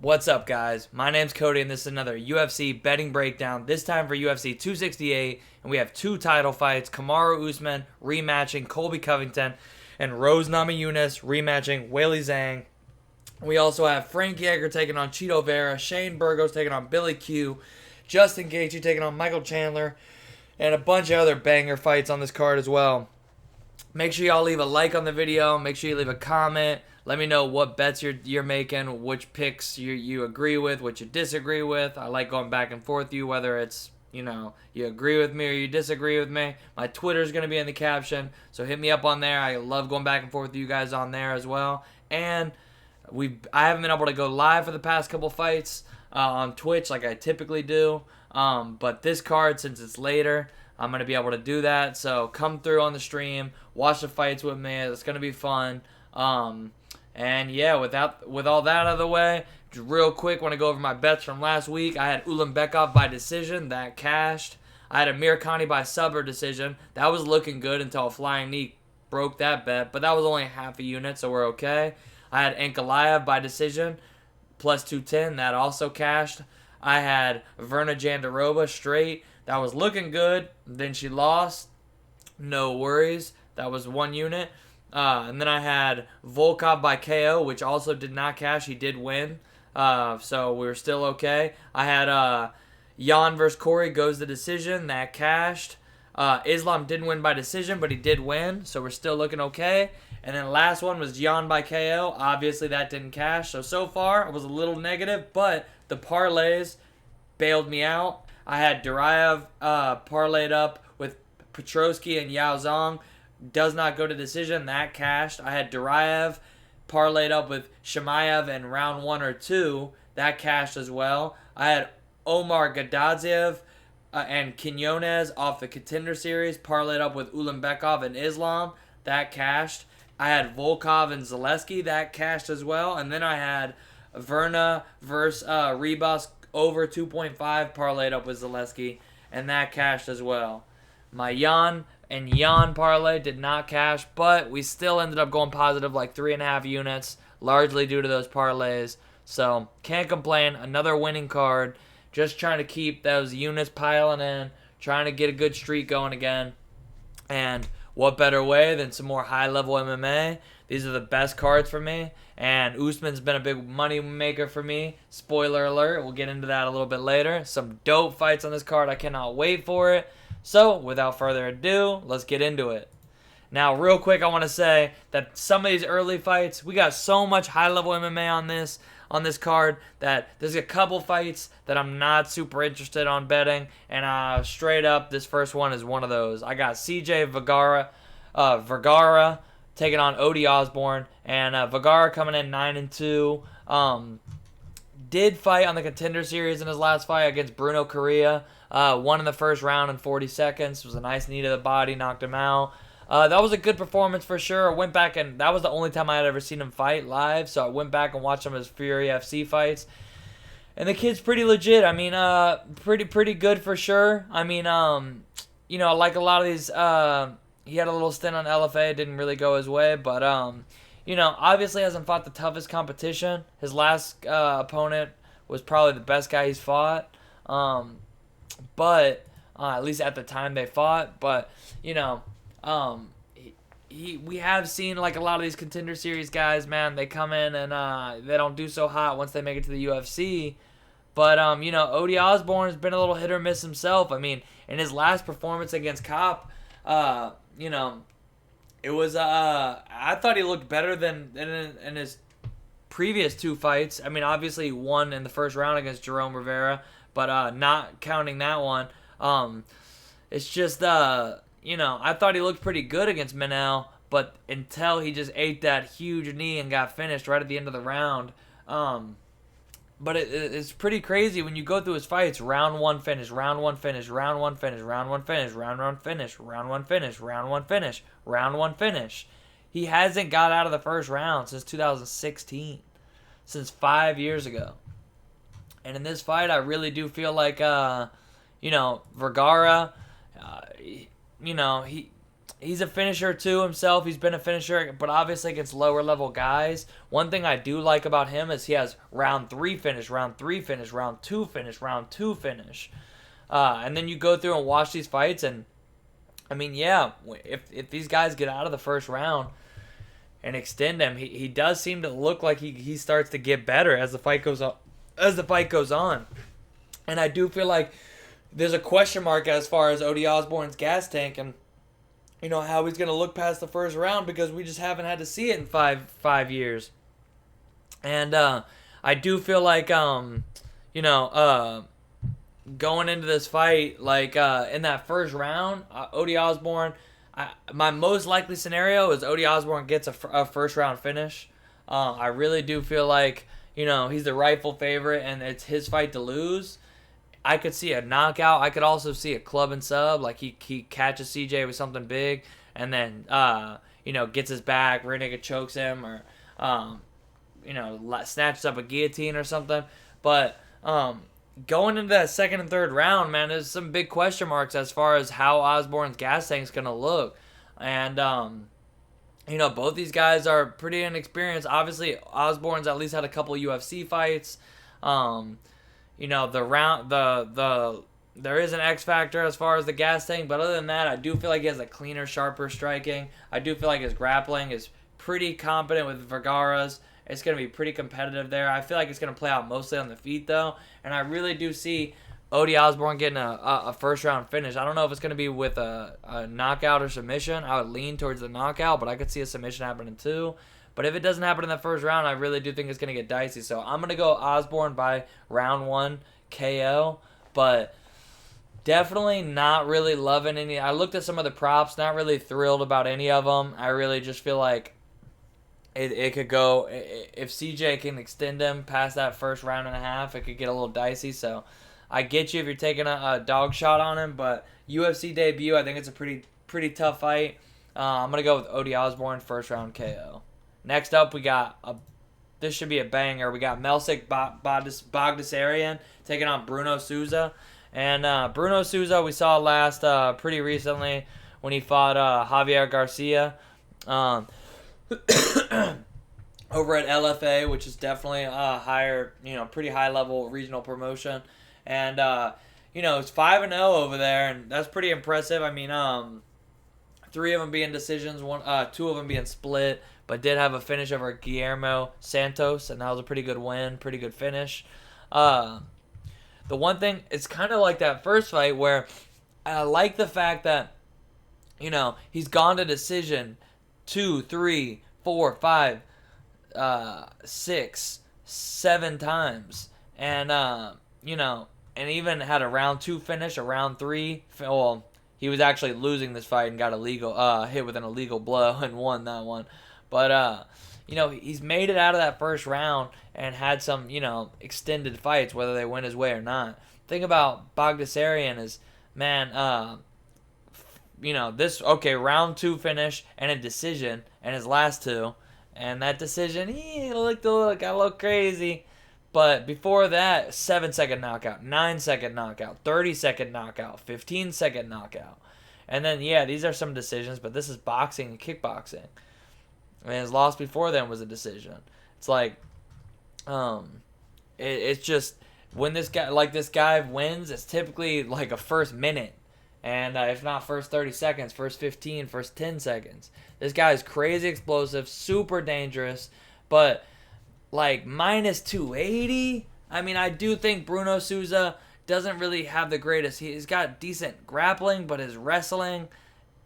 What's up, guys? My name's Cody, and this is another UFC betting breakdown. This time for UFC 268, and we have two title fights: Kamara Usman rematching Colby Covington, and Rose Namajunas rematching Weili Zhang. We also have Frankie Edgar taking on Vera, Shane Burgos taking on Billy Q, Justin Gaethje taking on Michael Chandler, and a bunch of other banger fights on this card as well. Make sure y'all leave a like on the video. Make sure you leave a comment. Let me know what bets you're making, which picks you agree with, what you disagree with. I like going back and forth with you, whether it's, you agree with me or you disagree with me. My Twitter's going to be in the caption, so hit me up on there. I love going back and forth with you guys on there as well. And I haven't been able to go live for the past couple fights on Twitch like I typically do. But this card, since it's later, I'm going to be able to do that. So come through on the stream, watch the fights with me. It's going to be fun. And yeah, with all that out of the way, just real quick, want to go over my bets from last week. I had Ulanbekov by decision. That cashed. I had Amir Khani by sub or decision. That was looking good until a flying knee broke that bet. But that was only half a unit, so we're okay. I had Ankalaev by decision, plus 210. That also cashed. I had Verna Jandiroba straight. That was looking good. Then she lost. No worries. That was one unit. And then I had Volkov by KO, which also did not cash. He did win. So we were still okay. I had Jan versus Corey goes the decision. That cashed. Islam didn't win by decision, but he did win. So we're still looking okay. And then the last one was Jan by KO. Obviously, that didn't cash. So far, I was a little negative, but the parlays bailed me out. I had Duraev parlayed up with Petrosky and Yao Zhang. Does not go to decision. That cashed. I had Duraev parlayed up with Shemaev in round 1 or 2. That cashed as well. I had Omar Gadadziev and Quinones off the Contender Series parlayed up with Ulanbekov and Islam. That cashed. I had Volkov and Zaleski. That cashed as well. And then I had Verna versus Ribas over 2.5 parlayed up with Zaleski. And that cashed as well. My Jan parlay did not cash, but we still ended up going positive like 3.5 units, largely due to those parlays. So can't complain. Another winning card. Just trying to keep those units piling in, trying to get a good streak going again. And what better way than some more high-level MMA? These are the best cards for me. And Usman's been a big money maker for me. Spoiler alert. We'll get into that a little bit later. Some dope fights on this card. I cannot wait for it. So, without further ado, let's get into it. Now, real quick, I want to say that some of these early fights, we got so much high-level MMA on this card that there's a couple fights that I'm not super interested on betting, and straight up, this first one is one of those. I got CJ Vergara taking on Odie Osborne, and Vergara coming in 9-2. Did fight on the Contender Series in his last fight against Bruno Correa. Won in the first round in 40 seconds. It was a nice knee to the body, knocked him out. That was a good performance for sure. I went back, and that was the only time I had ever seen him fight live, so I went back and watched some of his Fury FC fights. And the kid's pretty legit. I mean, pretty good for sure. I mean, like a lot of these, he had a little stint on LFA, didn't really go his way, but obviously hasn't fought the toughest competition. His last opponent was probably the best guy he's fought. But at least at the time they fought. But we have seen like a lot of these Contender Series guys, man. They come in and they don't do so hot once they make it to the UFC. But Odie Osborne has been a little hit or miss himself. I mean, in his last performance against Cop, it was I thought he looked better than in his previous two fights. I mean, obviously he won in the first round against Jerome Rivera. But not counting that one, it's just, I thought he looked pretty good against Manel, but until he just ate that huge knee and got finished right at the end of the round. But it's pretty crazy when you go through his fights. Round 1 finish, round 1 finish, round 1 finish, round 1 finish, round 1 finish, round 1 finish, round 1 finish, round 1 finish. He hasn't got out of the first round since 2016, since 5 years ago. And in this fight, I really do feel like, Vergara, He's a finisher too himself. He's been a finisher, but obviously against lower level guys. One thing I do like about him is he has round 3 finish, round 3 finish, round 2 finish, round 2 finish. And then you go through and watch these fights, and I mean, yeah, if these guys get out of the first round and extend him, he does seem to look like he starts to get better as the fight goes on. And I do feel like there's a question mark as far as Ody Osborne's gas tank and how he's going to look past the first round, because we just haven't had to see it in five years. And I do feel like going into this fight, like in that first round, Ody Osborne, my most likely scenario is Ody Osborne gets a first round finish. I really do feel like he's the rightful favorite and it's his fight to lose. I could see a knockout. I could also see a club and sub, like he catches CJ with something big and then gets his back, rear naked chokes him, or snatches up a guillotine or something. But going into that second and third round, man, there's some big question marks as far as how Osborne's gas tank's going to look. And, both these guys are pretty inexperienced. Obviously, Osborne's at least had a couple UFC fights. There is an X factor as far as the gas tank, but other than that, I do feel like he has a cleaner, sharper striking. I do feel like his grappling is pretty competent with Vergara's. It's going to be pretty competitive there. I feel like it's going to play out mostly on the feet, though. And I really do see Ody Osborne getting a first-round finish. I don't know if it's going to be with a knockout or submission. I would lean towards the knockout, but I could see a submission happening, too. But if it doesn't happen in the first round, I really do think it's going to get dicey. So I'm going to go Osborne by round 1 KO. But definitely not really loving any. I looked at some of the props, not really thrilled about any of them. I really just feel like it could go, if CJ can extend him past that first round and a half, it could get a little dicey. So I get you if you're taking a dog shot on him, but UFC debut, I think it's a pretty tough fight. I'm going to go with Ody Osborne, first round KO. Next up, we got this should be a banger. We got Melsik Bagdasaryan taking on Bruno Souza. And Bruno Souza we saw last pretty recently when he fought Javier Garcia. Over at LFA, which is definitely a higher, pretty high level regional promotion. And, it's 5-0 over there, and that's pretty impressive. I mean, 3 of them being decisions, 2 of them being split, but did have a finish over Guillermo Santos, and that was a pretty good win, pretty good finish. The one thing, it's kind of like that first fight where I like the fact that, he's gone to decision 2, 3, 4, 5, 6, 7 times. And, and even had a round 2 finish, a round 3. Well, he was actually losing this fight and got hit with an illegal blow and won that one. But, he's made it out of that first round and had some, extended fights, whether they went his way or not. The thing about Bagdasaryan is, man, round 2 finish and a decision, and his last 2. And that decision, got a little crazy. But before that, 7-second knockout, 9-second knockout, 30-second knockout, 15-second knockout. And then, these are some decisions, but this is boxing and kickboxing. And his loss before then was a decision. It's like, it's just, when this guy wins, it's typically like a first minute. And if not first 30 seconds, first 15, first 10 seconds. This guy is crazy explosive, super dangerous, but like minus 280. I mean, I do think Bruno Souza doesn't really have the greatest. He's got decent grappling, but his wrestling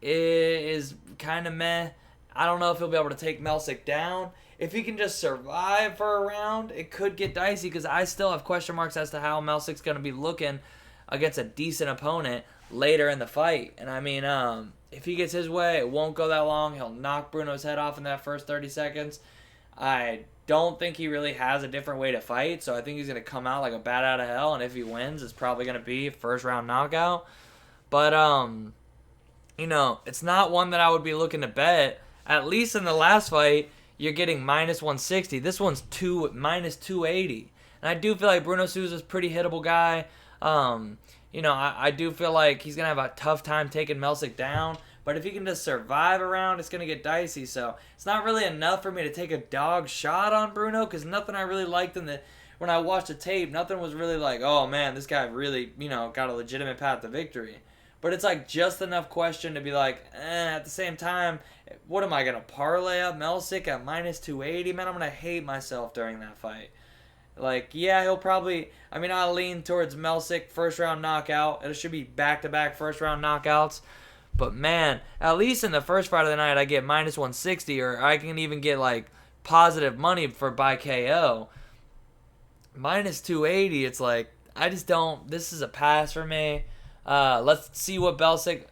is kind of meh. I don't know if he'll be able to take Melsik down. If he can just survive for a round, it could get dicey because I still have question marks as to how Melsik's going to be looking against a decent opponent later in the fight. And I mean, if he gets his way, it won't go that long. He'll knock Bruno's head off in that first 30 seconds. I don't think he really has a different way to fight, so I think he's going to come out like a bat out of hell, and if he wins, it's probably going to be first round knockout. But, it's not one that I would be looking to bet. At least in the last fight, you're getting minus 160. This one's minus 280. And I do feel like Bruno Souza's a pretty hittable guy. I do feel like he's going to have a tough time taking Melsik down. But if he can just survive a round, it's going to get dicey. So it's not really enough for me to take a dog shot on Bruno because nothing I really liked when I watched the tape, nothing was really like, oh man, this guy really, got a legitimate path to victory. But it's like just enough question to be like, at the same time, what am I going to parlay up Melsick at minus 280? Man, I'm going to hate myself during that fight. Like, yeah, he'll probably, I'll lean towards Melsick first round knockout. It should be back-to-back first round knockouts. But man, at least in the first fight of the night, I get minus 160, or I can even get like positive money for by KO. Minus 280, it's like, I just don't, this is a pass for me. Let's see what let's see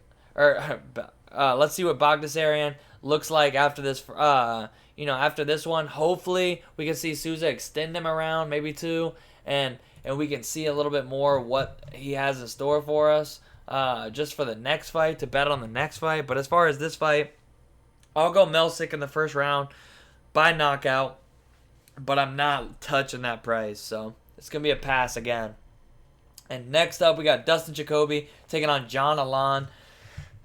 what Bagdasaryan looks like after this, after this one. Hopefully, we can see Souza extend him around, maybe two, and we can see a little bit more what he has in store for us, just for the next fight, to bet on the next fight. But as far as this fight, I'll go Melsick in the first round by knockout. But I'm not touching that price, so it's going to be a pass again. And next up, we got Dustin Jacoby taking on John Elon.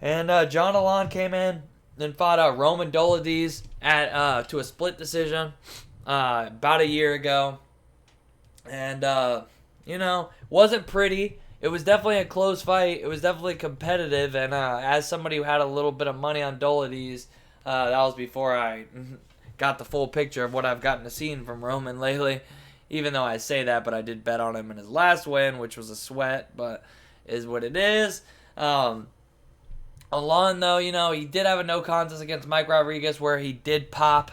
And John Elon came in and fought Roman Dolidze to a split decision about a year ago. And, wasn't pretty. It was definitely a close fight. It was definitely competitive. And as somebody who had a little bit of money on Dolidze, that was before I got the full picture of what I've gotten to see from Roman lately. Even though I say that, but I did bet on him in his last win, which was a sweat, but is what it is. Elon, though, he did have a no contest against Mike Rodriguez where he did pop.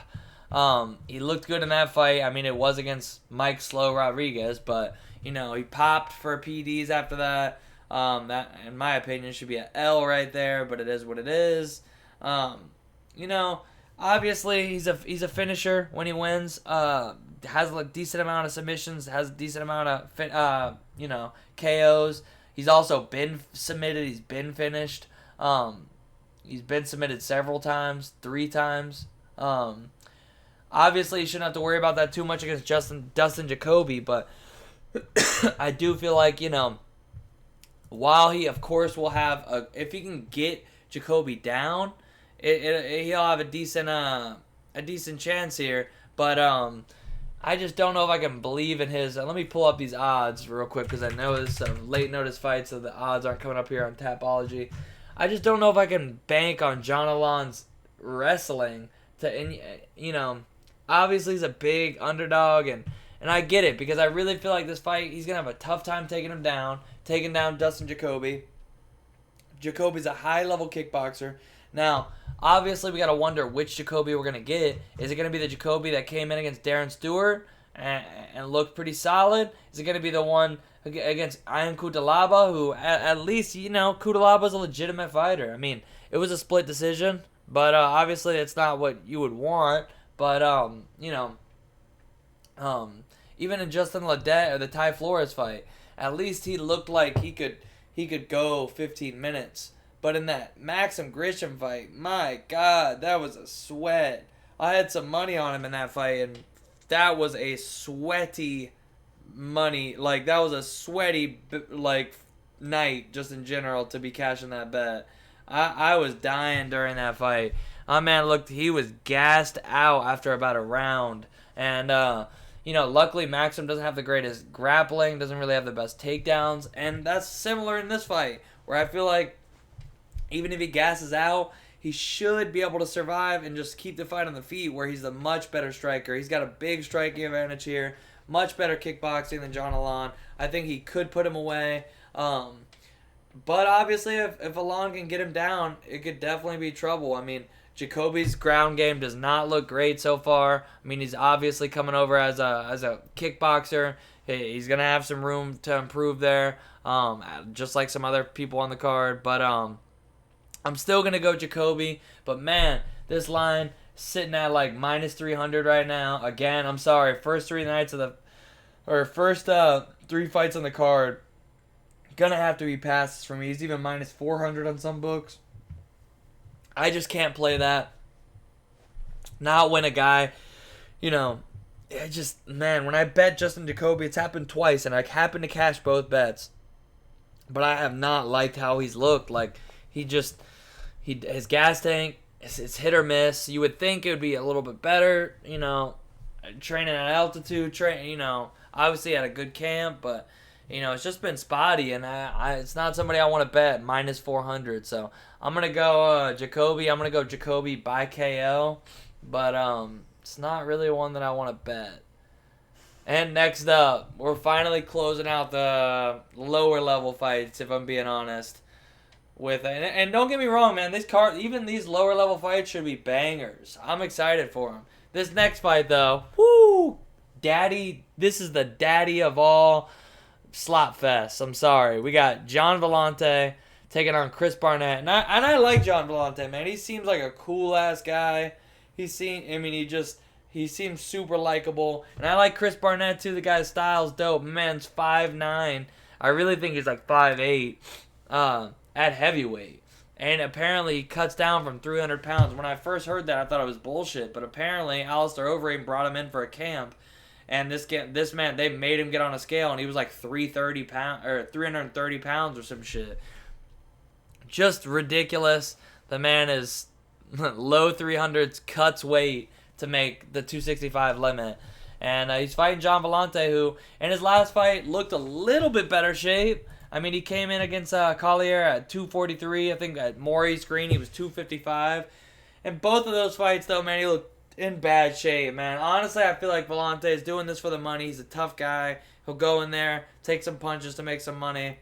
He looked good in that fight. It was against Mike Slow Rodriguez, but, he popped for PDs after that. That, in my opinion, should be an L right there, but it is what it is. Obviously, he's a finisher when he wins. Has a decent amount of submissions. Has a decent amount of KOs. He's also been submitted. He's been finished. He's been submitted several times, 3 times. Obviously, you shouldn't have to worry about that too much against Dustin Jacoby, but I do feel like while he of course will have if he can get Jacoby down, he'll have a decent chance here, but I just don't know if I can believe in his. Let me pull up these odds real quick because I know it's a late notice fight, so the odds aren't coming up here on Tapology. I just don't know if I can bank on John Elon's wrestling obviously he's a big underdog, and I get it because I really feel like this fight he's gonna have a tough time taking down Dustin Jacoby. Jacoby's a high-level kickboxer. Now, obviously, we got to wonder which Jacoby we're going to get. Is it going to be the Jacoby that came in against Darren Stewart and looked pretty solid? Is it going to be the one against Iaquinta, who at least, Kutalaba's a legitimate fighter? It was a split decision, but obviously it's not what you would want. But, even in Justin Ledette or the Ty Flores fight, at least he looked like he could go 15 minutes. But in that Maxim Grisham fight, my God, that was a sweat. I had some money on him in that fight, and that was a sweaty money. Like, that was a sweaty, night just in general to be cashing that bet. I was dying during that fight. My man he was gassed out after about a round. And, luckily Maxim doesn't have the greatest grappling, doesn't really have the best takedowns. And that's similar in this fight, where I feel like even if he gasses out, he should be able to survive and just keep the fight on the feet, where he's the much better striker. He's got a big striking advantage here, much better kickboxing than John Elon. I think he could put him away. But obviously, if Elon can get him down, it could definitely be trouble. Jacoby's ground game does not look great so far. He's obviously coming over as a kickboxer. He's going to have some room to improve there, just like some other people on the card. But I'm still going to go Jacoby. But, man, this line sitting at like minus 300 right now. Again, I'm sorry. First 3 fights on the card. Going to have to be passes for me. He's even minus 400 on some books. I just can't play that. Not when a guy, when I bet Justin Jacoby, it's happened twice, and I happened to cash both bets. But I have not liked how he's looked. Like, he just, his gas tank, it's hit or miss. You would think it would be a little bit better, training at altitude, obviously at a good camp, but it's just been spotty, and it's not somebody I want to bet minus 400. So I'm gonna go Jacoby. I'm gonna go Jacoby by KO, but it's not really one that I want to bet. And next up, we're finally closing out the lower level fights, if I'm being honest. And don't get me wrong, man, even these lower level fights should be bangers. I'm excited for them. This next fight, though, whoo, daddy, this is the daddy of all slop fests. I'm sorry. We got John Vellante taking on Chris Barnett. And I like John Vellante, man. He seems like a cool-ass guy. He seems super likable. And I like Chris Barnett, too. The guy's style's dope. Man's 5'9". I really think he's like 5'8". At heavyweight. And apparently he cuts down from 300 pounds. When I first heard that, I thought it was bullshit. But apparently Alistair Overeem brought him in for a camp. And this man, they made him get on a scale, and he was like 330 pounds or some shit. Just ridiculous. The man is low 300s, cuts weight to make the 265 limit. And he's fighting John Vellante, who in his last fight looked a little bit better shape. I mean, he came in against Collier at 243. I think at Maurice Green, he was 255. And both of those fights, though, man, he looked in bad shape, man. Honestly, I feel like Vellante is doing this for the money. He's a tough guy. He'll go in there, take some punches to make some money.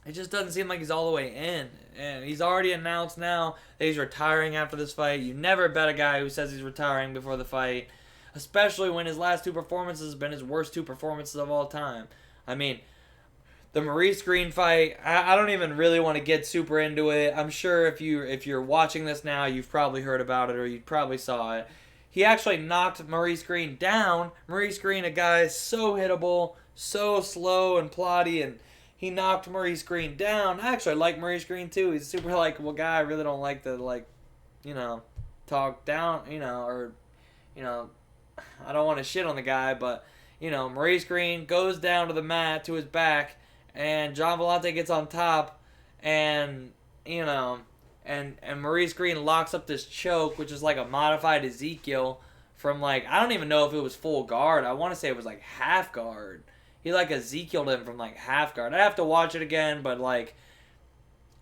It just doesn't seem like he's all the way in. And he's already announced now that he's retiring after this fight. You never bet a guy who says he's retiring before the fight, especially when his last two performances have been his worst two performances of all time. I mean, the Maurice Green fight, I don't even really want to get super into it. I'm sure if you're watching this now, you've probably heard about it or you probably saw it. He actually knocked Maurice Green down. Maurice Green, a guy so hittable, so slow and plotty, and he knocked Maurice Green down. I actually like Maurice Green too. He's a super likable guy. I really don't like to talk down, I don't want to shit on the guy, but Maurice Green goes down to the mat to his back. And John Vellante gets on top, and Maurice Green locks up this choke, which is like a modified Ezekiel from I don't even know if it was full guard. I want to say it was like half guard. He Ezekieled him from half guard. I have to watch it again, but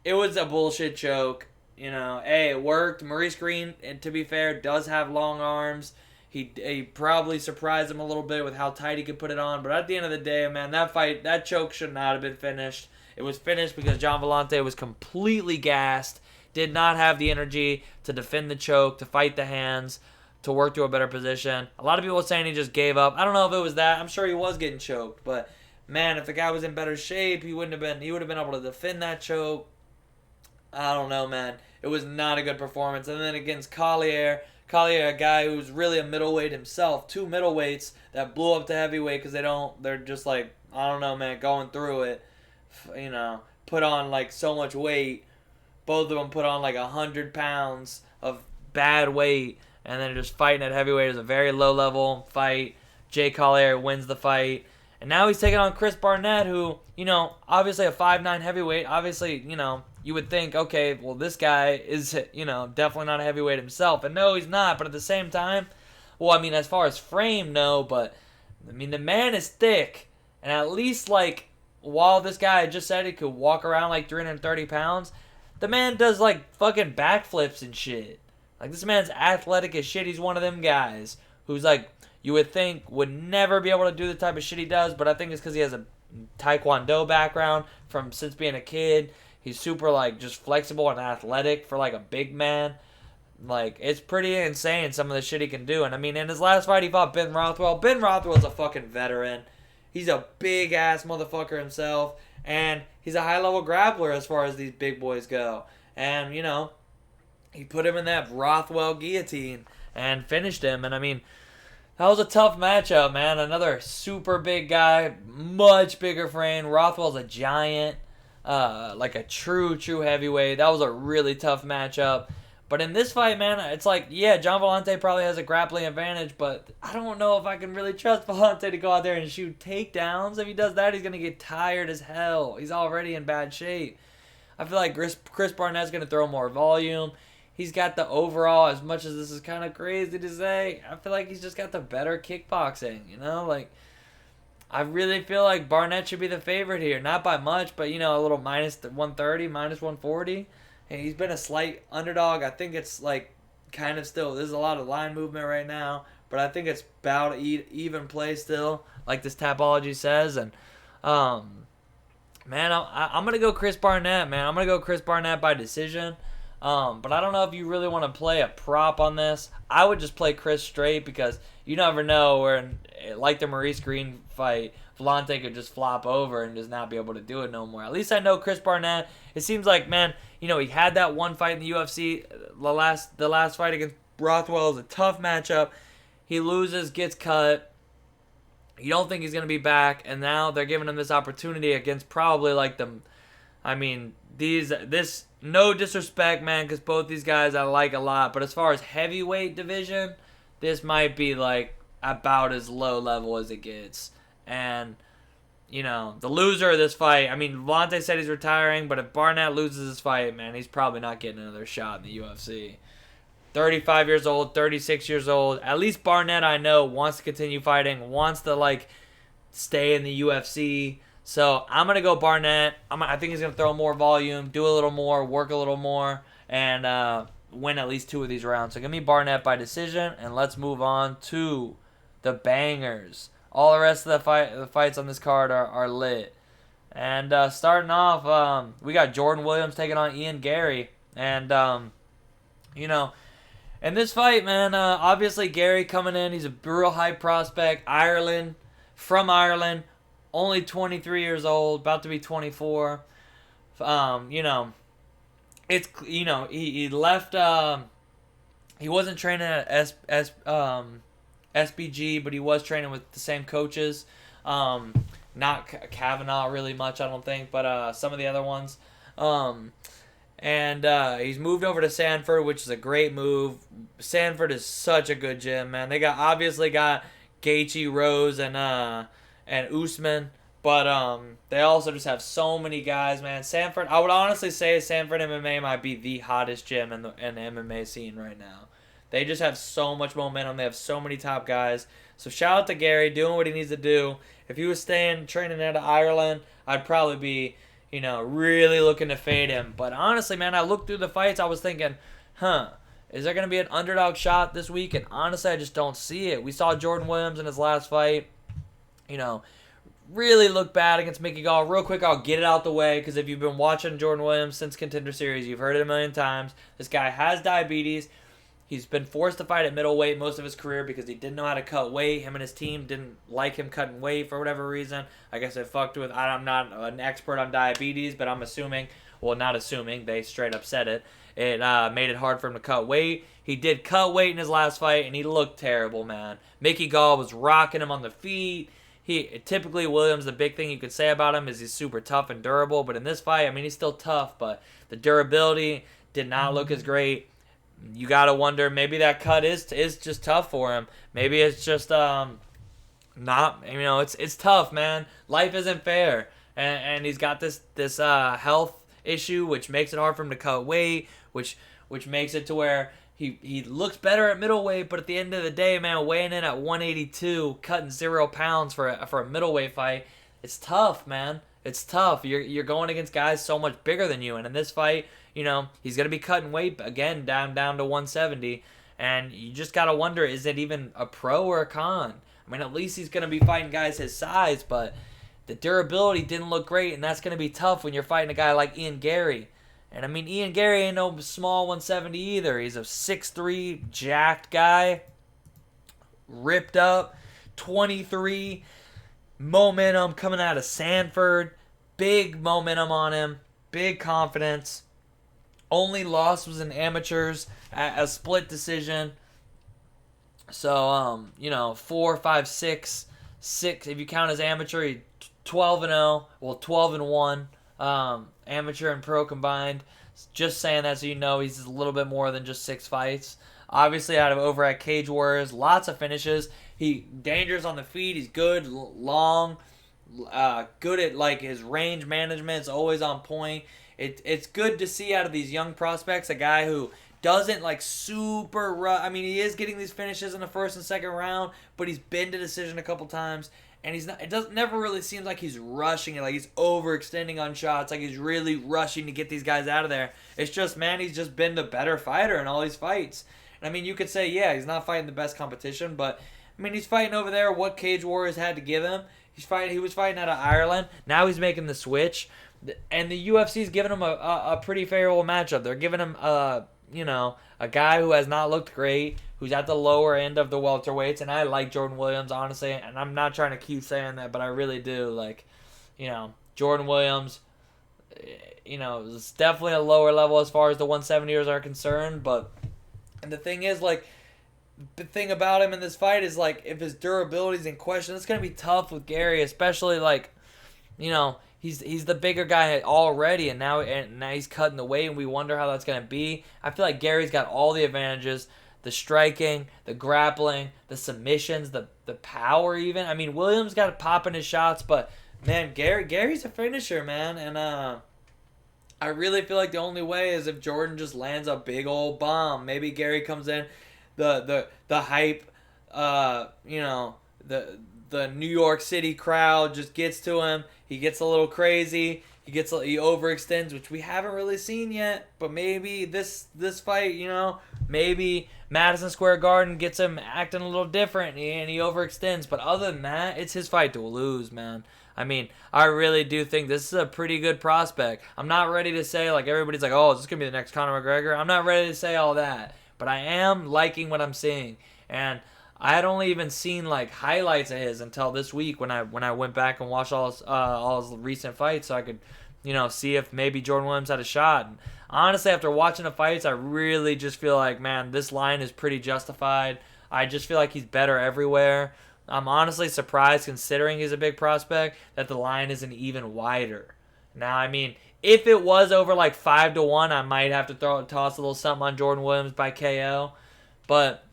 it was a bullshit choke. Hey, it worked. Maurice Green, to be fair, does have long arms. He probably surprised him a little bit with how tight he could put it on. But at the end of the day, man, that choke should not have been finished. It was finished because John Vellante was completely gassed, did not have the energy to defend the choke, to fight the hands, to work to a better position. A lot of people are saying he just gave up. I don't know if it was that. I'm sure he was getting choked. But, man, if the guy was in better shape, he would have been able to defend that choke. I don't know, man. It was not a good performance. And then against Collier, a guy who's really a middleweight himself, two middleweights that blew up to heavyweight because they're just I don't know, man, going through it, put on so much weight. Both of them put on 100 pounds of bad weight, and then just fighting at heavyweight is a very low level fight. Jay Collier wins the fight, and now he's taking on Chris Barnett, who, obviously a 5'9" heavyweight, obviously, you would think, okay, well, this guy is, definitely not a heavyweight himself. And no, he's not. But at the same time, well, I mean, as far as frame, no. But, I mean, the man is thick. And at least, while this guy just said he could walk around 330 pounds, the man does, fucking backflips and shit. This man's athletic as shit. He's one of them guys who's, you would think would never be able to do the type of shit he does. But I think it's because he has a Taekwondo background since being a kid. He's super, just flexible and athletic for, a big man. It's pretty insane, some of the shit he can do. And, I mean, in his last fight, he fought Ben Rothwell. Ben Rothwell's a fucking veteran. He's a big-ass motherfucker himself. And he's a high-level grappler as far as these big boys go. And, he put him in that Rothwell guillotine and finished him. And, I mean, that was a tough matchup, man. Another super big guy, much bigger frame. Rothwell's a giant. A true heavyweight. That was a really tough matchup. But in this fight, man, it's yeah, John Vellante probably has a grappling advantage, but I don't know if I can really trust Vellante to go out there and shoot takedowns. If he does that, he's going to get tired as hell. He's already in bad shape. I feel like Chris Barnett's going to throw more volume. He's got the overall, as much as this is kind of crazy to say, I feel like he's just got the better kickboxing, you know? Like, I really feel like Barnett should be the favorite here. Not by much, but, you know, a little minus 130, minus 140. And he's been a slight underdog. I think it's, like, kind of still, there's a lot of line movement right now, but I think it's about even play still, like this Tapology says. And, man, I'm going to go Chris Barnett, man. I'm going to go Chris Barnett by decision. But I don't know if you really want to play a prop on this. I would just play Chris straight because you never know where, like the Maurice Green fight, Vellante could just flop over and just not be able to do it no more. At least I know Chris Barnett. It seems like, man, you know, he had that one fight in the UFC. The last fight against Rothwell is a tough matchup. He loses, gets cut. You don't think he's going to be back, and now they're giving him this opportunity against probably like the, I mean, this, no disrespect, man, because both these guys I like a lot, but as far as heavyweight division, this might be like about as low level as it gets. And, you know, the loser of this fight, I mean, Vellante said he's retiring, but if Barnett loses this fight, man, he's probably not getting another shot in the UFC. 35 years old, 36 years old. At least Barnett, I know, wants to continue fighting, wants to, like, stay in the UFC. So I'm going to go Barnett. I think he's going to throw more volume, do a little more, work a little more, and win at least 2 of these rounds. So give me Barnett by decision, and let's move on to the bangers. All the rest of the fights on this card are lit. And starting off, we got Jordan Williams taking on Ian Gary. And, you know, in this fight, man, obviously Gary coming in, he's a real high prospect. From Ireland, only 23 years old, about to be 24. You know, it's, you know, he left, he wasn't training at SBG, but he was training with the same coaches. Not Kavanaugh really much, I don't think, but some of the other ones. And he's moved over to Sanford, which is a great move. Sanford is such a good gym, man. They obviously got Gaethje, Rose, and Usman, but they also just have so many guys, man. Sanford, I would honestly say Sanford MMA might be the hottest gym in the MMA scene right now. They just have so much momentum. They have so many top guys. So shout out to Gary doing what he needs to do. If he was training out of Ireland, I'd probably be, you know, really looking to fade him. But honestly, man, I looked through the fights. I was thinking, is there going to be an underdog shot this week? And honestly, I just don't see it. We saw Jordan Williams in his last fight, you know, really look bad against Mickey Gall. Real quick, I'll get it out the way because if you've been watching Jordan Williams since Contender Series, you've heard it a million times. This guy has diabetes. He's been forced to fight at middleweight most of his career because he didn't know how to cut weight. Him and his team didn't like him cutting weight for whatever reason. I guess it fucked with, I'm not an expert on diabetes, but I'm assuming, well, not assuming, they straight up said it. It made it hard for him to cut weight. He did cut weight in his last fight, and he looked terrible, man. Mickey Gall was rocking him on the feet. Typically, Williams, the big thing you could say about him is he's super tough and durable. But in this fight, I mean, he's still tough, but the durability did not look as great. You gotta wonder, maybe that cut is just tough for him. Maybe it's just not, you know, it's tough, man. Life isn't fair, and he's got this health issue, which makes it hard for him to cut weight, which makes it to where he looks better at middleweight, but at the end of the day, man, weighing in at 182, cutting 0 pounds for a middleweight fight, it's tough, man. It's tough. You're going against guys so much bigger than you, and in this fight, you know, he's going to be cutting weight again down to 170, and you just got to wonder, is it even a pro or a con? I mean, at least he's going to be fighting guys his size, but the durability didn't look great, and that's going to be tough when you're fighting a guy like Ian Gary. And I mean, Ian Gary ain't no small 170 either. He's a 6'3", jacked guy, ripped up, 23, momentum coming out of Sanford, big momentum on him, big confidence. Only loss was in amateurs, a split decision. So, you know, 4, 5, 6. If you count as amateur, he 12-0. Well, 12-1. Amateur and pro combined. Just saying that so you know he's a little bit more than just 6 fights. Obviously, out of over at Cage Warriors, lots of finishes. He dangerous on the feet. He's good, long, good at like his range management. Is always on point. it's good to see out of these young prospects a guy who doesn't like super I mean, he is getting these finishes in the first and second round, but he's been to decision a couple times, and he's not. It doesn't never really seems like he's rushing it, like he's overextending on shots, like he's really rushing to get these guys out of there. It's just, man, he's just been the better fighter in all these fights. And I mean, you could say, yeah, he's not fighting the best competition, but I mean, he's fighting over there what Cage Warriors had to give him. He was fighting out of Ireland. Now he's making the switch, and the UFC's giving him a pretty favorable matchup. They're giving him a guy who has not looked great, who's at the lower end of the welterweights, and I like Jordan Williams, honestly, and I'm not trying to keep saying that, but I really do. Like, Jordan Williams, is definitely a lower level as far as the 170ers are concerned, and the thing is, like, the thing about him in this fight is, like, if his durability is in question, it's going to be tough with Gary, especially, like, he's the bigger guy already, and now he's cutting the weight, and we wonder how that's going to be. I feel like Gary's got all the advantages, the striking, the grappling, the submissions, the power even. I mean, Williams got to pop in his shots, but, man, Gary's a finisher, man, and I really feel like the only way is if Jordan just lands a big old bomb. Maybe Gary comes in, the hype, the New York City crowd just gets to him. He gets a little crazy. He overextends, which we haven't really seen yet. But maybe this fight, maybe Madison Square Garden gets him acting a little different and he overextends. But other than that, it's his fight to lose, man. I mean, I really do think this is a pretty good prospect. I'm not ready to say, like, everybody's like, oh, is this going to be the next Conor McGregor? I'm not ready to say all that. But I am liking what I'm seeing. And I had only even seen, like, highlights of his until this week when I went back and watched all his recent fights so I could, see if maybe Jordan Williams had a shot. And honestly, after watching the fights, I really just feel like, man, this line is pretty justified. I just feel like he's better everywhere. I'm honestly surprised, considering he's a big prospect, that the line isn't even wider. Now, I mean, if it was over like 5-1, I might have to toss a little something on Jordan Williams by KO. But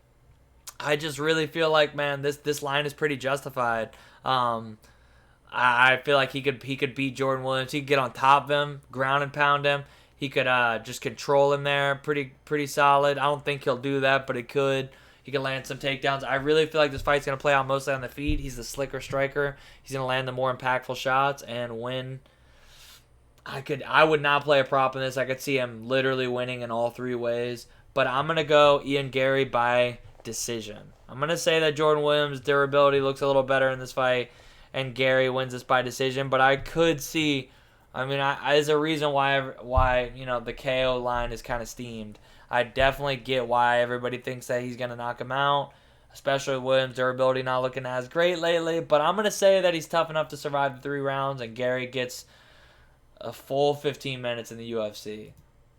I just really feel like, man, this line is pretty justified. I feel like he could beat Jordan Williams. He could get on top of him, ground and pound him. He could just control him there, pretty solid. I don't think he'll do that, but he could. He can land some takedowns. I really feel like this fight's going to play out mostly on the feet. He's the slicker striker. He's going to land the more impactful shots and win. I would not play a prop in this. I could see him literally winning in all three ways. But I'm going to go Ian Gary by decision. I'm going to say that Jordan Williams' durability looks a little better in this fight, and Gary wins this by decision. But I could see, there's a reason why the KO line is kind of steamed. I definitely get why everybody thinks that he's going to knock him out, especially Williams' durability not looking as great lately. But I'm going to say that he's tough enough to survive the 3 rounds, and Gary gets a full 15 minutes in the UFC.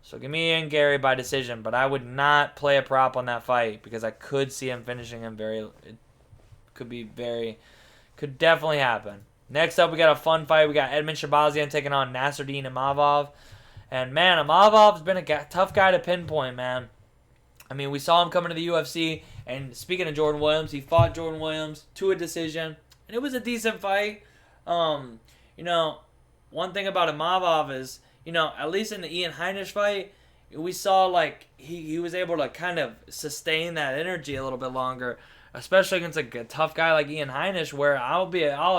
So give me Ian Gary by decision, but I would not play a prop on that fight because I could see him finishing him could definitely happen. Next up, we got a fun fight. We got Edmund Shabazian taking on Nasruddin Imavov. And, man, Imavov's been a tough guy to pinpoint, man. I mean, we saw him coming to the UFC, and speaking of Jordan Williams, he fought Jordan Williams to a decision, and it was a decent fight. One thing about Imavov is, at least in the Ian Heinisch fight, we saw, like, he was able to kind of sustain that energy a little bit longer, especially against a tough guy like Ian Heinisch, where I'll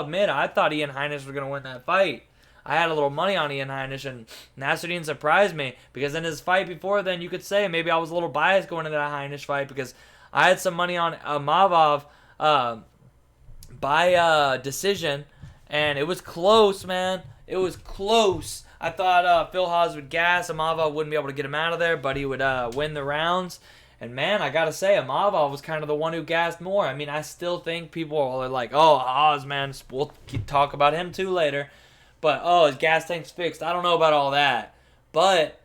admit, I thought Ian Heinisch was going to win that fight. I had a little money on Ian Heinisch, and Nasruddin surprised me, because in his fight before then, you could say maybe I was a little biased going into that Heinisch fight, because I had some money on Imavov by decision, and it was close, man. It was close. I thought Phil Hawes would gas. Imavov wouldn't be able to get him out of there, but he would win the rounds. And, man, I got to say, Imavov was kind of the one who gassed more. I mean, I still think people are like, oh, Hawes, man, we'll talk about him too later. But, his gas tank's fixed. I don't know about all that. But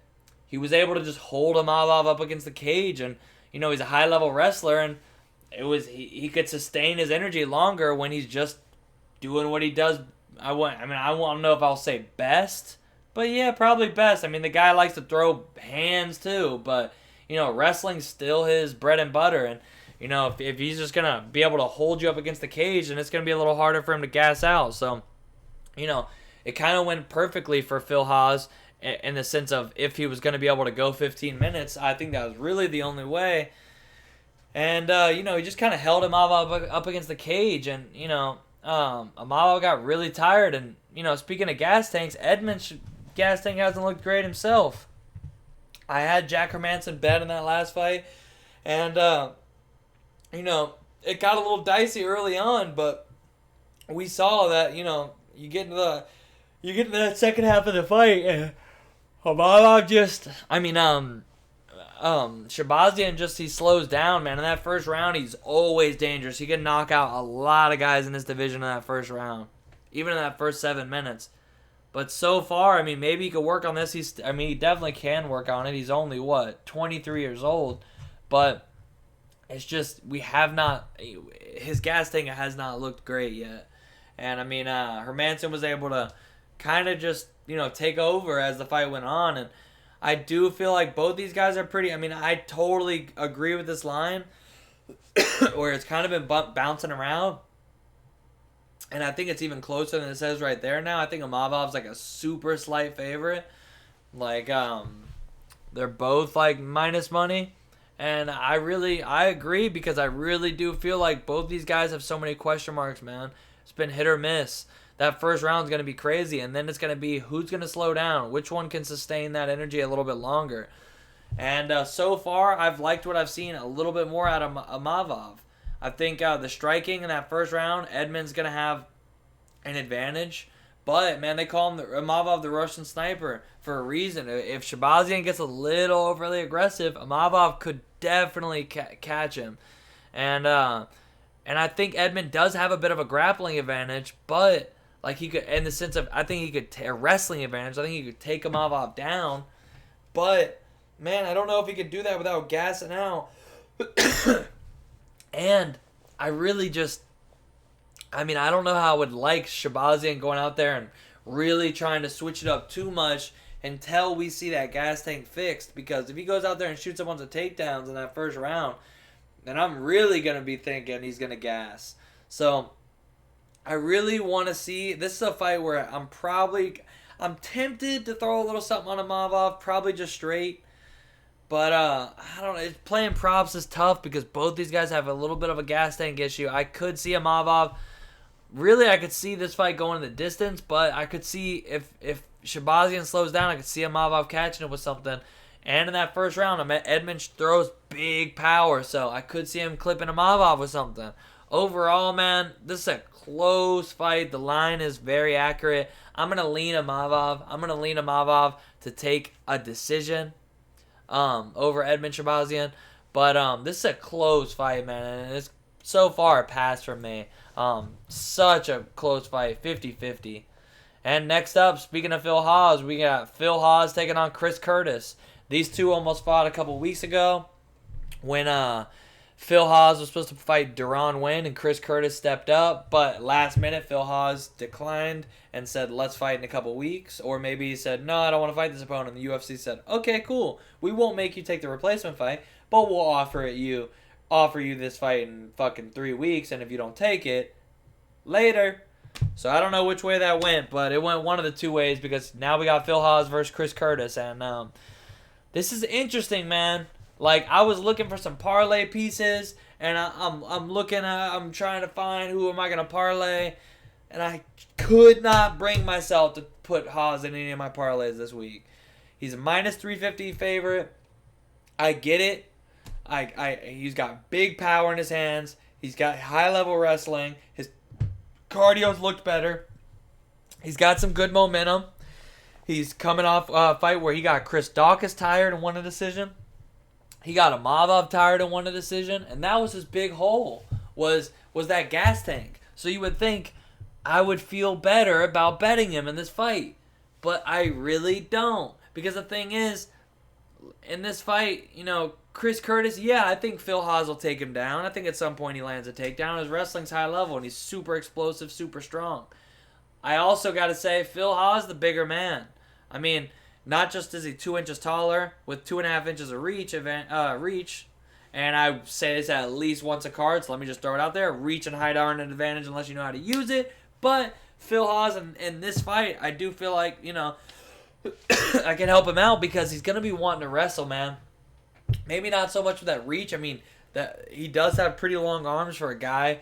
he was able to just hold Imavov up against the cage. And, he's a high-level wrestler. And he could sustain his energy longer when he's just doing what he does. I don't know if I'll say best. But, yeah, probably best. I mean, the guy likes to throw hands, too. But, wrestling's still his bread and butter. And, if he's just going to be able to hold you up against the cage, then it's going to be a little harder for him to gas out. So, it kind of went perfectly for Phil Hawes. in the sense of if he was going to be able to go 15 minutes. I think that was really the only way. And, he just kind of held Imavov up against the cage. And, Imavov got really tired. And, speaking of gas tanks, Edmund's gas tank hasn't looked great himself. I had Jack Hermanson bet in that last fight. And, it got a little dicey early on. But we saw that, you get into that second half of the fight. And Imavov Shabazian he slows down, man. In that first round, he's always dangerous. He can knock out a lot of guys in this division in that first round, even in that first 7 minutes. But so far, maybe he could work on this. He definitely can work on it. He's only, 23 years old. But it's just, his gas tank has not looked great yet. And, Hermanson was able to kind of just, take over as the fight went on. And I do feel like both these guys are pretty. I totally agree with this line where it's kind of been bouncing around. And I think it's even closer than it says right there now. I think Imavov's like a super slight favorite. They're both like minus money. And I agree because I really do feel like both these guys have so many question marks, man. It's been hit or miss. That first round is going to be crazy, and then it's going to be who's going to slow down, which one can sustain that energy a little bit longer. And so far, I've liked what I've seen a little bit more out of Imavov. I think the striking in that first round, Edmund's going to have an advantage. But, man, they call him Imavov the Russian sniper for a reason. If Shabazian gets a little overly aggressive, Imavov could definitely catch him. And I think Edmund does have a bit of a grappling advantage, but he could, in the sense of, I think he could a wrestling advantage. I think he could take Imavov down, but man, I don't know if he could do that without gassing out. And I really just, I don't know how I would like Shabazian going out there and really trying to switch it up too much until we see that gas tank fixed. Because if he goes out there and shoots a bunch of takedowns in that first round, then I'm really going to be thinking he's going to gas. So I really want to see. This is a fight where I'm tempted to throw a little something on Imavov, probably just straight. But I don't know. Playing props is tough because both these guys have a little bit of a gas tank issue. I could see Imavov. Really, I could see this fight going the distance, but I could see if Shabazian slows down, I could see Imavov catching it with something. And in that first round, Edmund throws big power, so I could see him clipping Imavov with something. Overall, man, this is a close fight. The line is very accurate. I'm going to lean Imavov to take a decision over Edmund Shabazian. But this is a close fight, man, and it's so far a pass from me. Such a close fight, 50-50. And next up, speaking of Phil Hawes, we got Phil Hawes taking on Chris Curtis. These two almost fought a couple weeks ago when Phil Hawes was supposed to fight Deron Winn and Chris Curtis stepped up. But last minute, Phil Hawes declined and said, let's fight in a couple weeks. Or maybe he said, no, I don't want to fight this opponent. And the UFC said, okay, cool. We won't make you take the replacement fight, but we'll offer you this fight in fucking 3 weeks. And if you don't take it, later. So I don't know which way that went, but it went one of the two ways because now we got Phil Hawes versus Chris Curtis. And this is interesting, man. I was looking for some parlay pieces, and I'm trying to find who am I gonna parlay, and I could not bring myself to put Hawes in any of my parlays this week. He's a minus 350 favorite. I get it. He's got big power in his hands. He's got high level wrestling. His cardio's looked better. He's got some good momentum. He's coming off a fight where he got Chris Dawkins tired and won a decision. He got Imavov tired and won a decision. And that was his big hole, was that gas tank. So you would think I would feel better about betting him in this fight. But I really don't. Because the thing is, in this fight, Chris Curtis, yeah, I think Phil Hawes will take him down. I think at some point he lands a takedown. His wrestling's high level, and he's super explosive, super strong. I also got to say, Phil Hawes, the bigger man. Not just is he 2 inches taller with 2.5 inches of reach, and I say this at least once a card, so let me just throw it out there. Reach and height aren't an advantage unless you know how to use it. But Phil Hawes in this fight, I do feel like, I can help him out because he's gonna be wanting to wrestle, man. Maybe not so much with that reach. I mean, that he does have pretty long arms for a guy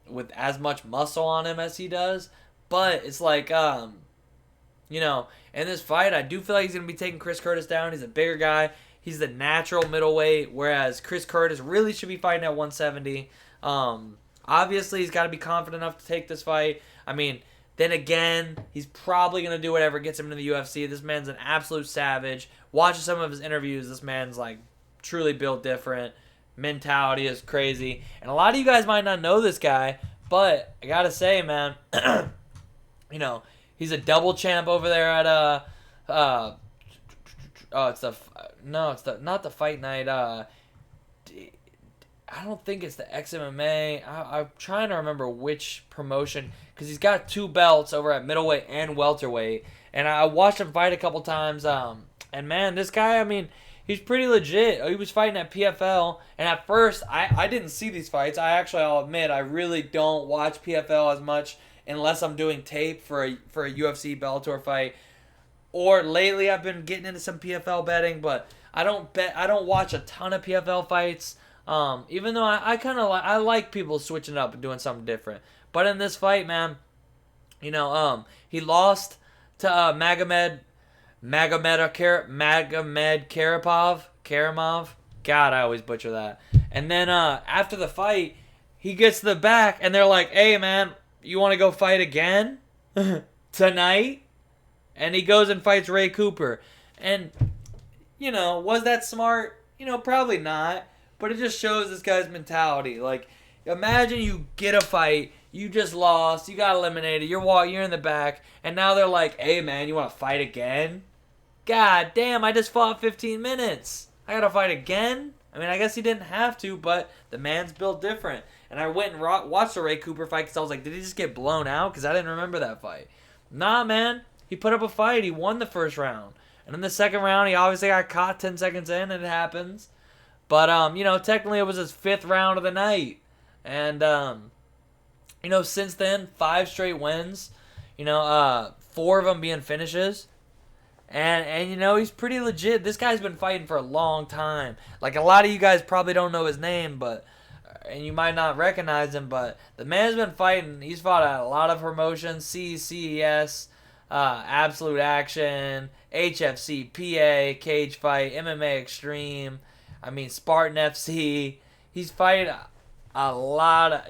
with as much muscle on him as he does. But it's like, you know, in this fight, I do feel like he's gonna be taking Chris Curtis down. He's a bigger guy. He's the natural middleweight, whereas Chris Curtis really should be fighting at 170. Obviously, he's got to be confident enough to take this fight. I mean, then again, he's probably going to do whatever gets him into the UFC. This man's an absolute savage. Watching some of his interviews, this man's like truly built different. Mentality is crazy. And a lot of you guys might not know this guy, but I got to say, man, you know, he's a double champ over there at not the Fight Night. I don't think it's the XMMA. I'm trying to remember which promotion because he's got 2 belts over at middleweight and welterweight. And I watched him fight a couple times. And man, this guy, I mean, he's pretty legit. He was fighting at PFL, and at first, I didn't see these fights. I'll admit, I really don't watch PFL as much unless I'm doing tape for a UFC Bellator fight. Or lately, I've been getting into some PFL betting, but I don't watch a ton of PFL fights. Even though I like people switching up and doing something different. But in this fight, man, you know, he lost to Karamov. God, I always butcher that. And then after the fight, he gets to the back, and they're like, "Hey, man, you want to go fight again tonight?" And he goes and fights Ray Cooper. And, you know, was that smart? You know, probably not. But it just shows this guy's mentality. Like, imagine you get a fight, you just lost, you got eliminated, you're in the back, and now they're like, "Hey, man, you want to fight again?" God damn, I just fought 15 minutes. I got to fight again? I mean, I guess he didn't have to, but the man's built different. And I went and watched the Ray Cooper fight because I was like, did he just get blown out? Because I didn't remember that fight. Nah, man. He put up a fight. He won the first round. And in the second round, he obviously got caught 10 seconds in, and it happens. But, you know, technically it was his 5th round of the night. And, you know, since then, 5 straight wins. You know, 4 of them being finishes. And you know, he's pretty legit. This guy's been fighting for a long time. Like, a lot of you guys probably don't know his name, but and you might not recognize him, but the man's been fighting. He's fought at a lot of promotions, CES, Absolute Action, HFC, PA, Cage Fight, MMA Extreme. I mean, Spartan FC. He's fighting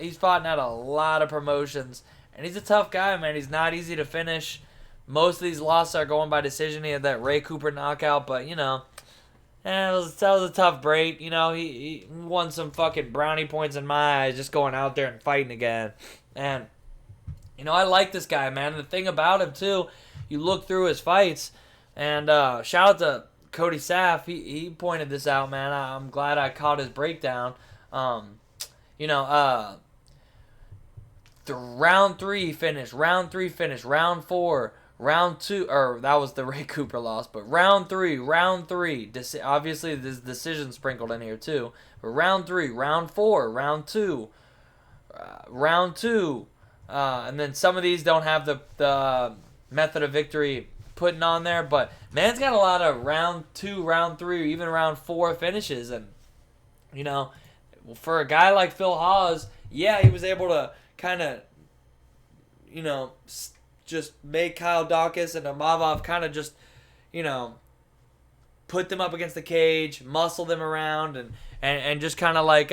he's fought at a lot of promotions. And he's a tough guy, man. He's not easy to finish. Most of these losses are going by decision. He had that Ray Cooper knockout, but, you know, that was a tough break. You know, he won some fucking brownie points in my eyes just going out there and fighting again. And, you know, I like this guy, man. And the thing about him, too, you look through his fights, and shout out to Cody Saff. He pointed this out, man. I'm glad I caught his breakdown. You know, the round 3 finish, round 4, round 2, or that was the Ray Cooper loss, but round 3, obviously there's decision sprinkled in here too, but round 3, round 4, round 2, and then some of these don't have the method of victory putting on there, but man's got a lot of round 2, round 3, even round 4 finishes, and, you know, for a guy like Phil Hawes, yeah, he was able to kind of, you know, just make Kyle Dawkins and Amavov kind of just, you know, put them up against the cage, muscle them around, and just kind of like,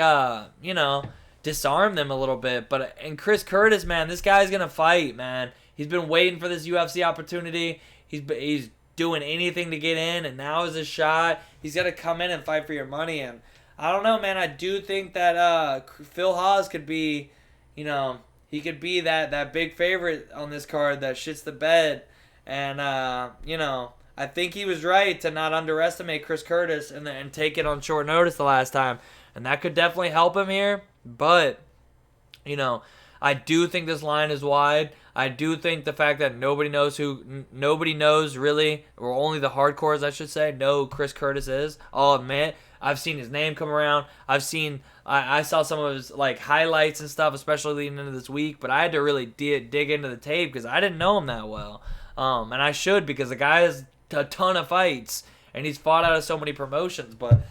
you know, disarm them a little bit. But and Chris Curtis, man, this guy's going to fight, man. He's been waiting for this UFC opportunity. He's doing anything to get in, and now is his shot. He's got to come in and fight for your money. And I don't know, man. I do think that Phil Hawes could be, you know, he could be that big favorite on this card that shits the bed. And, you know, I think he was right to not underestimate Chris Curtis and take it on short notice the last time. And that could definitely help him here. But, you know, I do think this line is wide. I do think the fact that nobody knows really, or only the hardcores, I should say, know who Chris Curtis is. I'll admit, I've seen his name come around. I saw some of his like highlights and stuff, especially leading into this week. But I had to really dig into the tape because I didn't know him that well. And I should, because the guy is a ton of fights, and he's fought out of so many promotions. But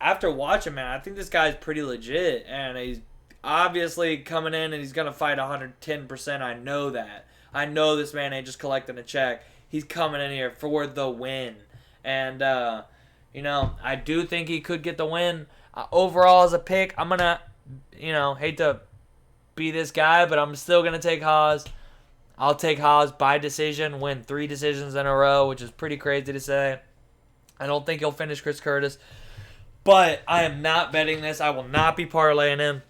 after watching, man, I think this guy's pretty legit, and he's obviously coming in and he's going to fight 110%. I know that. I know this man ain't just collecting a check. He's coming in here for the win. And, I do think he could get the win. Overall, as a pick, I'm going to, hate to be this guy, but I'm still going to take Hawes. I'll take Hawes by decision, win 3 decisions in a row, which is pretty crazy to say. I don't think he'll finish Chris Curtis. But I am not betting this. I will not be parlaying him.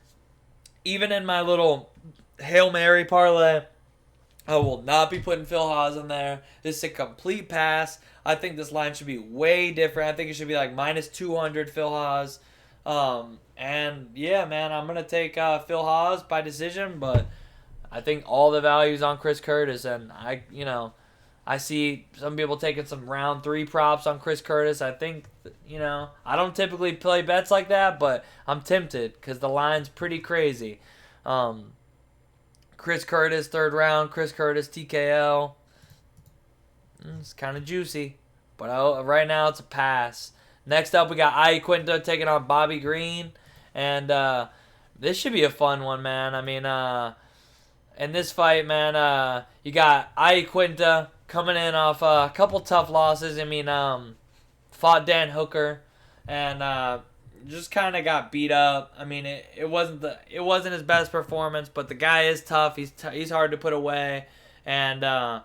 Even in my little Hail Mary parlay, I will not be putting Phil Hawes in there. This is a complete pass. I think this line should be way different. I think it should be like minus 200 Phil Hawes. And yeah, man, I'm going to take Phil Hawes by decision, but I think all the value's on Chris Curtis, and I see some people taking some round 3 props on Chris Curtis. I think, I don't typically play bets like that, but I'm tempted because the line's pretty crazy. Chris Curtis, 3rd round. Chris Curtis, TKO. It's kind of juicy, but right now it's a pass. Next up, we got Iaquinta taking on Bobby Green, and this should be a fun one, man. I mean, in this fight, man, you got Iaquinta coming in off a couple tough losses. I mean, fought Dan Hooker and just kind of got beat up. I mean, it wasn't his best performance, but the guy is tough. He's hard to put away, and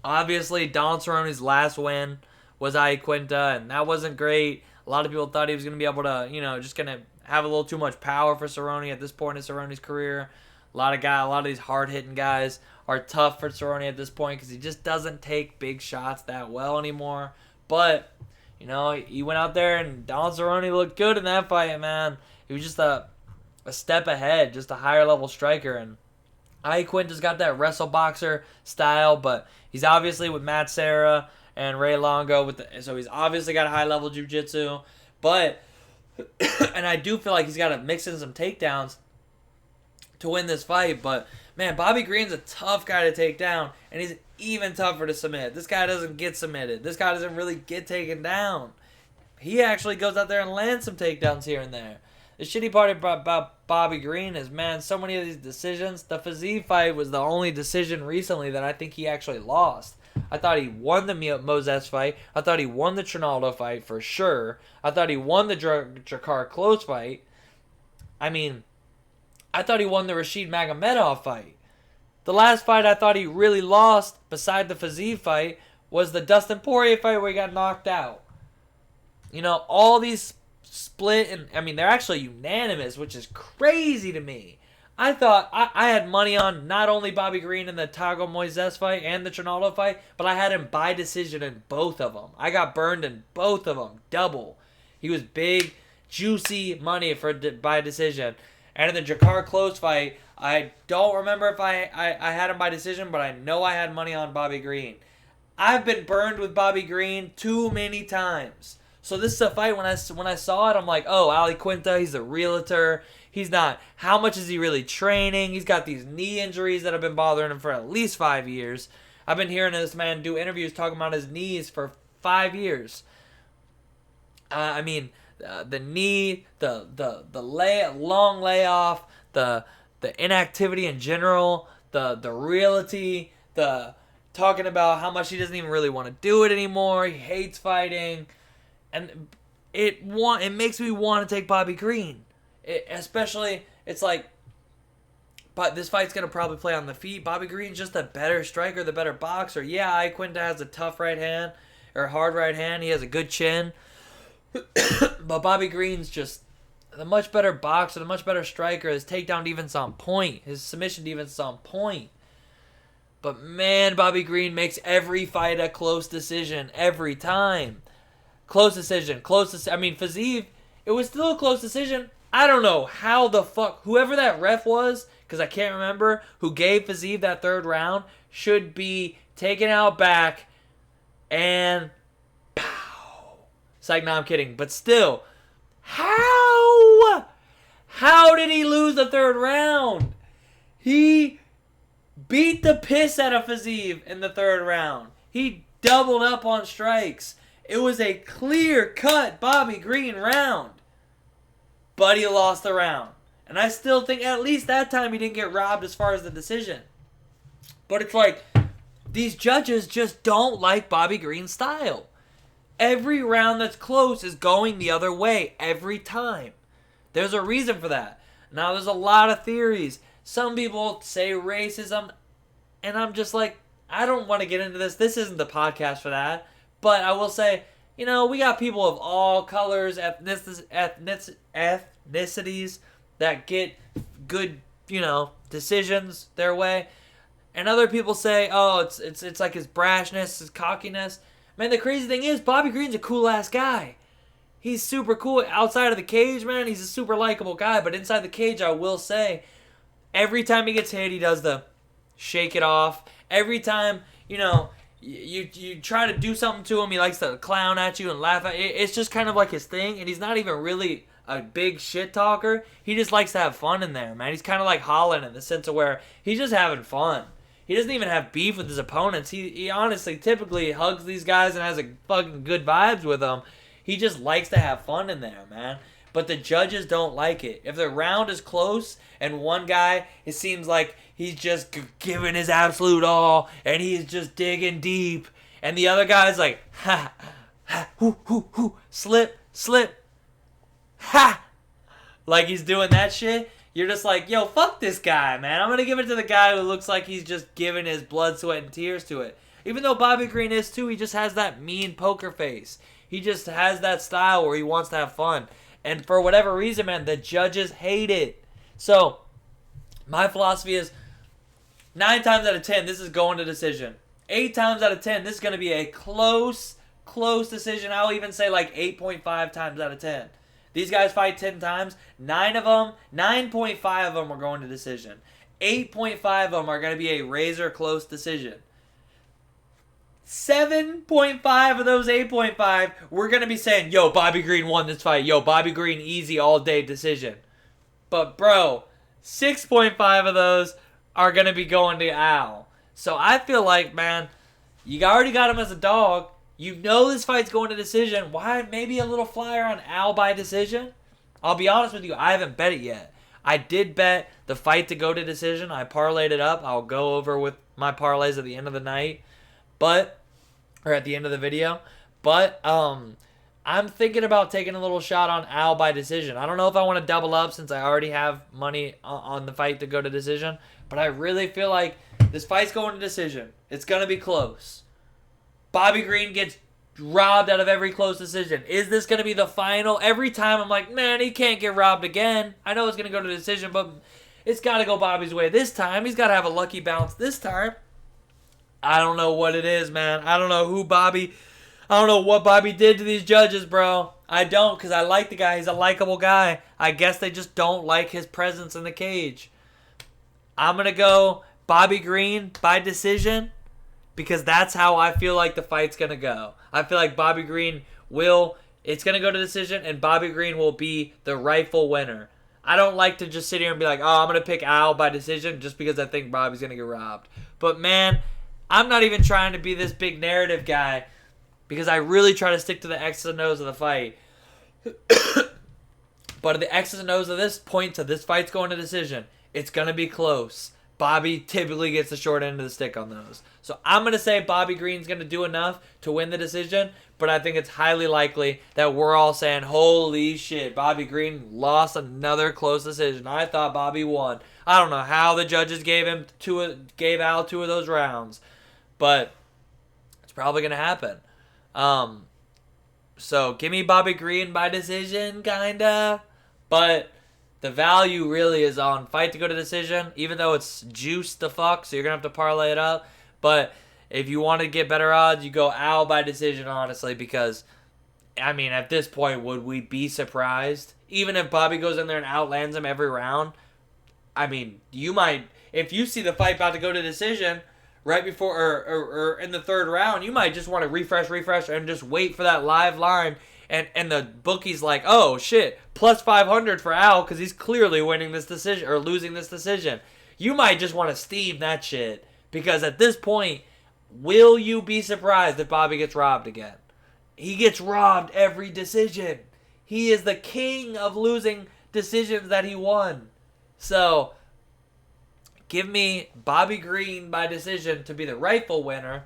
obviously Donald Cerrone's last win was Iaquinta, and that wasn't great. A lot of people thought he was going to be able to, just going to have a little too much power for Cerrone at this point in Cerrone's career. A lot of these hard-hitting guys are tough for Cerrone at this point because he just doesn't take big shots that well anymore. But, he went out there and Donald Cerrone looked good in that fight, man. He was just a step ahead, just a higher-level striker. And Iaquinta's got that wrestle boxer style, but he's obviously with Matt Serra and Ray Longo, so he's obviously got a high-level jiu-jitsu. But, and I do feel like he's got to mix in some takedowns to win this fight, but man, Bobby Green's a tough guy to take down, and he's even tougher to submit. This guy doesn't get submitted. This guy doesn't really get taken down. He actually goes out there and lands some takedowns here and there. The shitty part about Bobby Green is, man, so many of these decisions. The Fiziev fight was the only decision recently that I think he actually lost. I thought he won the Moses fight. I thought he won the Trinaldo fight for sure. I thought he won the Jakar Close fight. I mean, I thought he won the Rashid Magomedov fight. The last fight I thought he really lost, beside the Fiziev fight, was the Dustin Poirier fight where he got knocked out. All these split, and I mean, they're actually unanimous, which is crazy to me. I thought I had money on not only Bobby Green in the Tago Moises fight and the Trinaldo fight, but I had him by decision in both of them. I got burned in both of them, double. He was big, juicy money by decision. And in the Jakar Close fight, I don't remember if I had him by decision, but I know I had money on Bobby Green. I've been burned with Bobby Green too many times. So this is a fight, when I saw it, I'm like, oh, Iaquinta, he's a realtor. He's not. How much is he really training? He's got these knee injuries that have been bothering him for at least 5 years. I've been hearing this man do interviews talking about his knees for 5 years. The knee, the long layoff, the inactivity in general, the reality, the talking about how much he doesn't even really want to do it anymore. He hates fighting, and it makes me want to take Bobby Green. Especially, it's like, but this fight's going to probably play on the feet. Bobby Green's just a better striker, the better boxer. Yeah, Iaquinta has a tough right hand, or hard right hand. He has a good chin. But Bobby Green's just the much better boxer, the much better striker. His takedown defense on point. His submission defense on point. But man, Bobby Green makes every fight a close decision. Every time. Close decision. I mean, Fiziev, it was still a close decision. I don't know how the fuck, whoever that ref was, because I can't remember, who gave Fiziev that 3rd round, should be taken out back and pow. It's like, no, I'm kidding. But still, how? How did he lose the 3rd round? He beat the piss out of Fiziev in the 3rd round. He doubled up on strikes. It was a clear-cut Bobby Green round. But he lost the round. And I still think at least that time he didn't get robbed as far as the decision. But it's like, these judges just don't like Bobby Green's style. Every round that's close is going the other way every time. There's a reason for that. Now, there's a lot of theories. Some people say racism, and I'm just like, I don't want to get into this. This isn't the podcast for that. But I will say, we got people of all colors, ethnicities that get good, decisions their way. And other people say, oh, it's like his brashness, his cockiness. Man, the crazy thing is, Bobby Green's a cool-ass guy. He's super cool. Outside of the cage, man, he's a super likable guy. But inside the cage, I will say, every time he gets hit, he does the shake it off. Every time, you try to do something to him, he likes to clown at you and laugh at you. It's just kind of like his thing. And he's not even really a big shit talker. He just likes to have fun in there, man. He's kind of like Holland in the sense of where he's just having fun. He doesn't even have beef with his opponents. He honestly typically hugs these guys and has a fucking good vibes with them. He just likes to have fun in there, man. But the judges don't like it. If the round is close and one guy, it seems like he's just giving his absolute all and he's just digging deep. And the other guy's like, ha, ha, hoo, hoo, hoo, slip, ha. Like he's doing that shit. You're just like, yo, fuck this guy, man. I'm going to give it to the guy who looks like he's just giving his blood, sweat, and tears to it. Even though Bobby Green is too, he just has that mean poker face. He just has that style where he wants to have fun. And for whatever reason, man, the judges hate it. So, my philosophy is 9 times out of 10, this is going to decision. 8 times out of 10, this is going to be a close decision. I'll even say like 8.5 times out of 10. These guys fight 10 times. 9.5 of them are going to decision. 8.5 of them are going to be a razor close decision. 7.5 of those 8.5, we're going to be saying, yo, Bobby Green won this fight. Yo, Bobby Green, easy all day decision. But, bro, 6.5 of those are going to be going to Al. So I feel like, man, you already got him as a dog. You know this fight's going to decision. Why maybe a little flyer on Al by decision? I'll be honest with you, I haven't bet it yet. I did bet the fight to go to decision. I parlayed it up. I'll go over with my parlays at the end of the night. Or at the end of the video. But I'm thinking about taking a little shot on Al by decision. I don't know if I want to double up since I already have money on the fight to go to decision. But I really feel like this fight's going to decision. It's going to be close. Bobby Green gets robbed out of every close decision. Is this going to be the final? Every time I'm like, man, he can't get robbed again. I know it's going to go to decision, but it's got to go Bobby's way this time. He's got to have a lucky bounce this time. I don't know what it is, man. I don't know what Bobby did to these judges, bro. I don't, because I like the guy. He's a likable guy. I guess they just don't like his presence in the cage. I'm going to go Bobby Green by decision, because that's how I feel like the fight's going to go. I feel like Bobby Green it's going to go to decision, and Bobby Green will be the rightful winner. I don't like to just sit here and be like, oh, I'm going to pick Al by decision just because I think Bobby's going to get robbed. But, man, I'm not even trying to be this big narrative guy because I really try to stick to the X's and O's of the fight. But the X's and O's of this point to this fight's going to decision. It's going to be close. Bobby typically gets the short end of the stick on those. So I'm going to say Bobby Green's going to do enough to win the decision, but I think it's highly likely that we're all saying, holy shit, Bobby Green lost another close decision. I thought Bobby won. I don't know how the judges gave Al 2 of those rounds, but it's probably going to happen. So give me Bobby Green by decision, kinda, but the value really is on fight to go to decision, even though it's juiced the fuck, so you're going to have to parlay it up. But if you want to get better odds, you go Al by decision, honestly, because, I mean, at this point, would we be surprised? Even if Bobby goes in there and outlands him every round, I mean, you might, if you see the fight about to go to decision right before, or in the third round, you might just want to refresh, and just wait for that live line. And the bookie's like, oh, shit, plus 500 for Al because he's clearly winning this decision or losing this decision. You might just want to steam that shit because at this point, Will you be surprised if Bobby gets robbed again? He gets robbed every decision. He is the king of losing decisions that he won. So, give me Bobby Green by decision to be the rightful winner,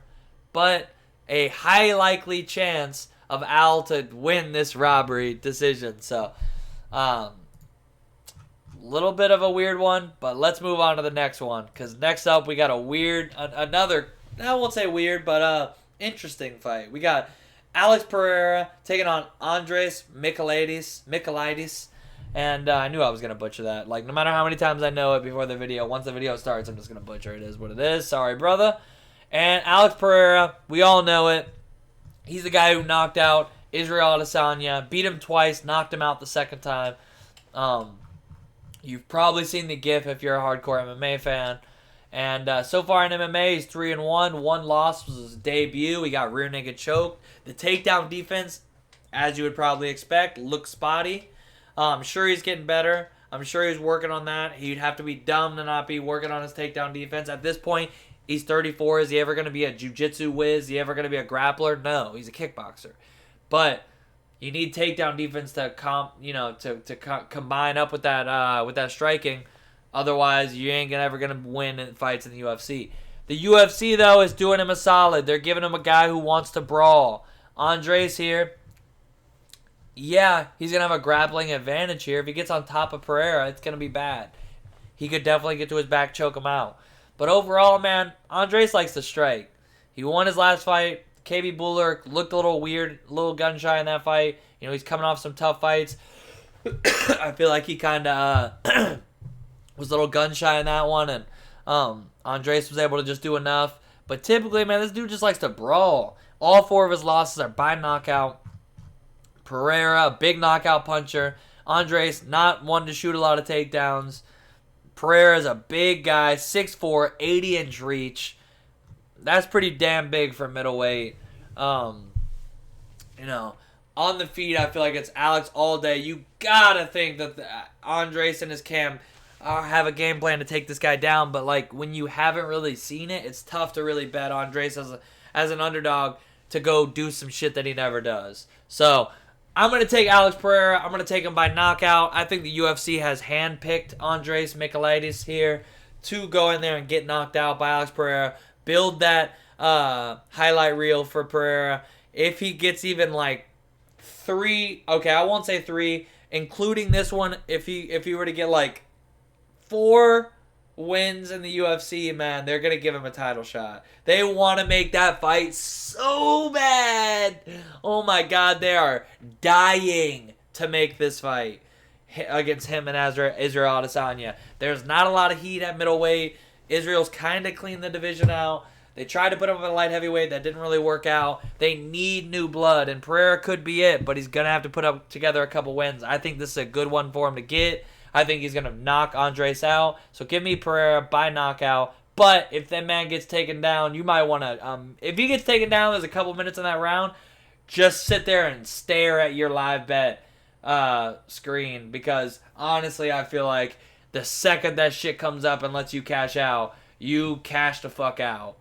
but a high likely chance of Al to win this robbery decision. So, little bit of a weird one, but let's move on to the next one. Because next up, we got a weird, another, I won't say weird, but interesting fight. We got Alex Pereira taking on Andres Michailidis. And I knew I was going to butcher that. Like, no matter how many times I know it before the video, once the video starts, I'm just going to butcher it. It is what it is. Sorry, brother. And Alex Pereira, we all know it. He's the guy who knocked out Israel Adesanya, beat him twice, knocked him out the second time. You've probably seen the GIF if you're a hardcore MMA fan. And so far in MMA, he's 3-1. One loss was his debut. He got rear naked choked. The takedown defense, as you would probably expect, looks spotty. I'm sure he's getting better. I'm sure he's working on that. He'd have to be dumb to not be working on his takedown defense. At this point, he's 34. Is he ever going to be a jiu-jitsu whiz? Is he ever going to be a grappler? No, he's a kickboxer. But you need takedown defense to combine up with that striking. Otherwise, you ain't ever going to win in fights in the UFC. The UFC, though, is doing him a solid. They're giving him a guy who wants to brawl. Andres here. Yeah, he's going to have a grappling advantage here. If he gets on top of Pereira, it's going to be bad. He could definitely get to his back, choke him out. But overall, man, Andres likes to strike. He won his last fight. KB Buller looked a little weird, a little gun-shy in that fight. You know, he's coming off some tough fights. I feel like he kind of was a little gun-shy in that one. And Andres was able to just do enough. But typically, man, this dude just likes to brawl. All 4 of his losses are by knockout. Pereira, a big knockout puncher. Andres, not one to shoot a lot of takedowns. Pereira's a big guy, 6'4", 80-inch reach. That's pretty damn big for middleweight. On the feet, I feel like it's Alex all day. You gotta think that Andres and his camp have a game plan to take this guy down. But like when you haven't really seen it, it's tough to really bet Andres as an underdog to go do some shit that he never does. So I'm going to take Alex Pereira. I'm going to take him by knockout. I think the UFC has handpicked Andres Michailidis here to go in there and get knocked out by Alex Pereira. Build that highlight reel for Pereira. If he gets even like 3, okay, I won't say 3, including this one, if he were to get like 4 wins in the UFC, man, they're going to give him a title shot. They want to make that fight so bad. Oh my God, they are dying to make this fight against him and Israel Adesanya. There's not a lot of heat at middleweight. Israel's kind of cleaned the division out. They tried to put him in a light heavyweight. That didn't really work out. They need new blood, and Pereira could be it, but he's going to have to put up together a couple wins. I think this is a good one for him to get. I think he's going to knock Andres out. So give me Pereira by knockout. But if that man gets taken down, you might want to... if he gets taken down, there's a couple minutes in that round, just sit there and stare at your live bet screen. Because honestly, I feel like the second that shit comes up and lets you cash out, you cash the fuck out.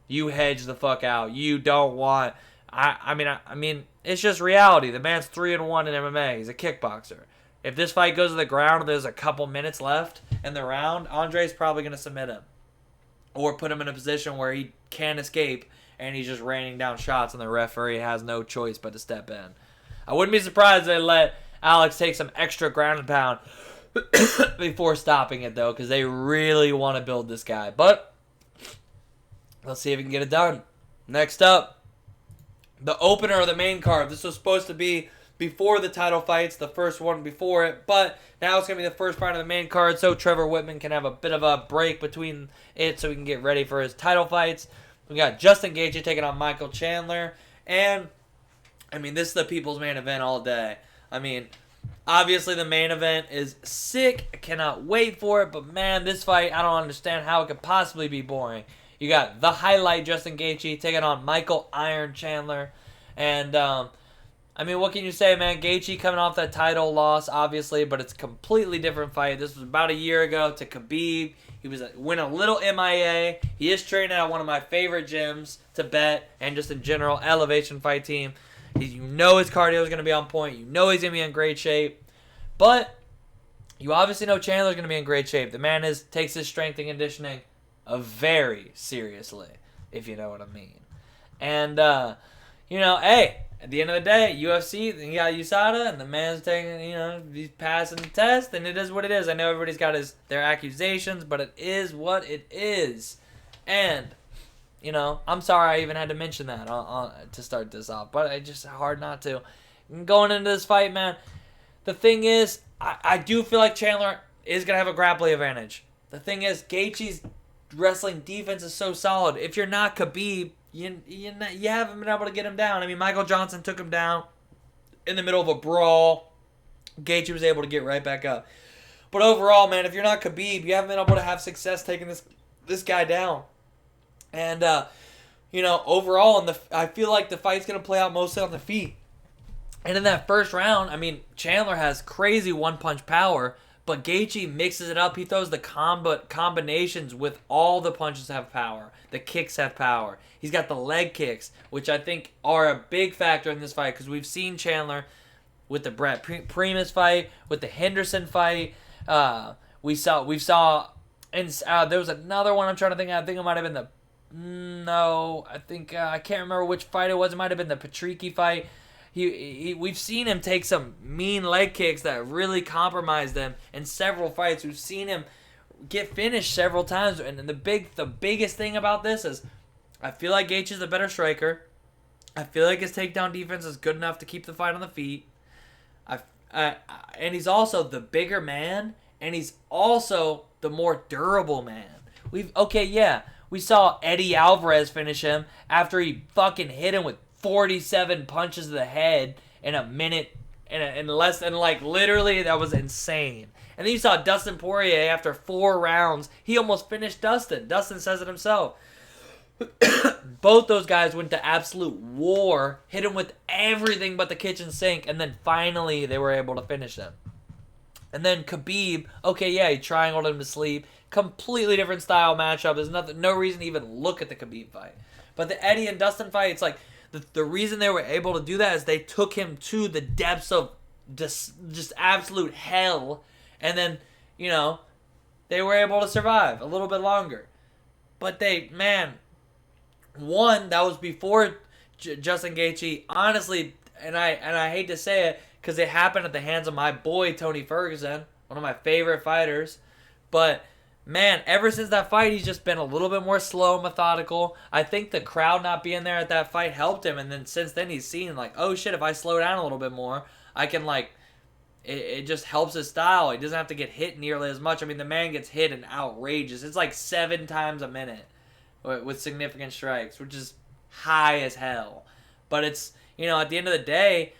You hedge the fuck out. You don't want... I mean, it's just reality. The man's 3-1 in MMA. He's a kickboxer. If this fight goes to the ground and there's a couple minutes left in the round, Andre's probably going to submit him. Or put him in a position where he can't escape and he's just raining down shots and the referee has no choice but to step in. I wouldn't be surprised if they let Alex take some extra ground and pound before stopping it, though, because they really want to build this guy. But let's see if he can get it done. Next up, the opener of the main card. This was supposed to be before the title fights, the first one before it, but now it's going to be the first fight of the main card, so Trevor Whitman can have a bit of a break between it so he can get ready for his title fights. We got Justin Gaethje taking on Michael Chandler, and, I mean, this is the people's main event all day. I mean, obviously the main event is sick. I cannot wait for it, but, man, this fight, I don't understand how it could possibly be boring. You got the highlight Justin Gaethje taking on Michael Iron Chandler, and, I mean, what can you say, man? Gaethje coming off that title loss, obviously, but it's a completely different fight. This was about a year ago to Khabib. He went a little MIA. He is training at one of my favorite gyms to bet and just in general, Elevation Fight Team. You know his cardio is going to be on point. You know he's going to be in great shape. But you obviously know Chandler's going to be in great shape. The man takes his strength and conditioning very seriously, if you know what I mean. And, hey, at the end of the day, UFC, you got USADA, and the man's taking, he's passing the test, and it is what it is. I know everybody's got their accusations, but it is what it is. And, I'm sorry I even had to mention that to start this off, but it's just hard not to. Going into this fight, man, the thing is, I do feel like Chandler is going to have a grappling advantage. The thing is, Gaethje's wrestling defense is so solid. If you're not Khabib, you haven't been able to get him down. I mean, Michael Johnson took him down in the middle of a brawl. Gaethje was able to get right back up. But overall, man, if you're not Khabib, you haven't been able to have success taking this guy down. And, overall, I feel like the fight's going to play out mostly on the feet. And in that first round, I mean, Chandler has crazy one-punch power, but Gaethje mixes it up. He throws the combinations with all the punches have power. The kicks have power. He's got the leg kicks, which I think are a big factor in this fight because we've seen Chandler with the Brett Primus fight, with the Henderson fight. We saw, and there was another one I'm trying to think. I think it might have been I can't remember which fight it was. It might have been the Patricky fight. We've seen him take some mean leg kicks that really compromise them in several fights. We've seen him get finished several times, and the biggest thing about this is I feel like Gaethje's a better striker. I feel like his takedown defense is good enough to keep the fight on the feet. And he's also the bigger man, and he's also the more durable man. We saw Eddie Alvarez finish him after he fucking hit him with 47 punches to the head in a minute, in less than, literally, that was insane. And then you saw Dustin Poirier after 4 rounds. He almost finished Dustin. Dustin says it himself. Both those guys went to absolute war, hit him with everything but the kitchen sink, and then finally they were able to finish him. And then Khabib, he triangled him to sleep. Completely different style matchup. There's no reason to even look at the Khabib fight. But the Eddie and Dustin fight, it's like, the reason they were able to do that is they took him to the depths of just absolute hell. And then, they were able to survive a little bit longer. But one, that was before Justin Gaethje. Honestly, and I hate to say it, because it happened at the hands of my boy, Tony Ferguson, one of my favorite fighters. But, man, ever since that fight, he's just been a little bit more slow, methodical. I think the crowd not being there at that fight helped him. And then since then, he's seen, oh, shit, if I slow down a little bit more, I can, it just helps his style. He doesn't have to get hit nearly as much. I mean, the man gets hit an outrageous. It's 7 times a minute with significant strikes, which is high as hell. But it's, at the end of the day,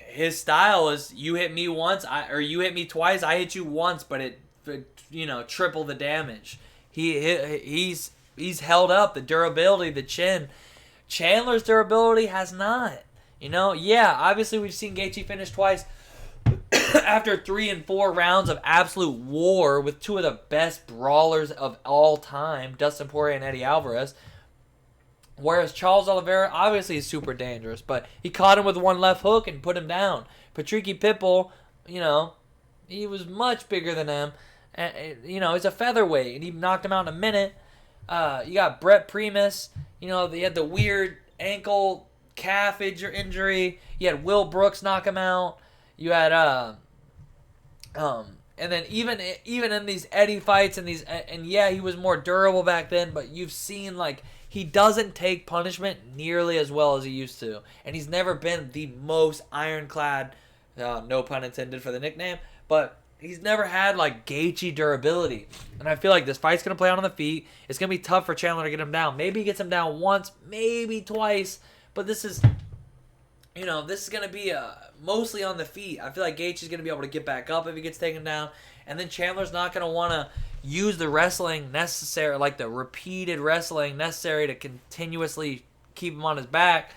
his style is you hit me once, or you hit me twice, I hit you once, but it triple the damage. He's held up the durability, the chin. Chandler's durability has not. Obviously we've seen Gaethje finish twice after 3 and 4 rounds of absolute war with 2 of the best brawlers of all time, Dustin Poirier and Eddie Alvarez. Whereas Charles Oliveira obviously is super dangerous, but he caught him with one left hook and put him down. Patricky Pitbull, he was much bigger than him. And, he's a featherweight, and he knocked him out in a minute. You got Brett Primus. They had the weird ankle calf injury. You had Will Brooks knock him out. You had and then even in these Eddie fights and he was more durable back then, but you've seen he doesn't take punishment nearly as well as he used to. And he's never been the most ironclad, no pun intended for the nickname, but he's never had Gaethje durability. And I feel like this fight's going to play out on the feet. It's going to be tough for Chandler to get him down. Maybe he gets him down once, maybe twice, but this is going to be mostly on the feet. I feel like Gaethje's going to be able to get back up if he gets taken down. And then Chandler's not going to want to use the wrestling necessary, the repeated wrestling necessary to continuously keep him on his back.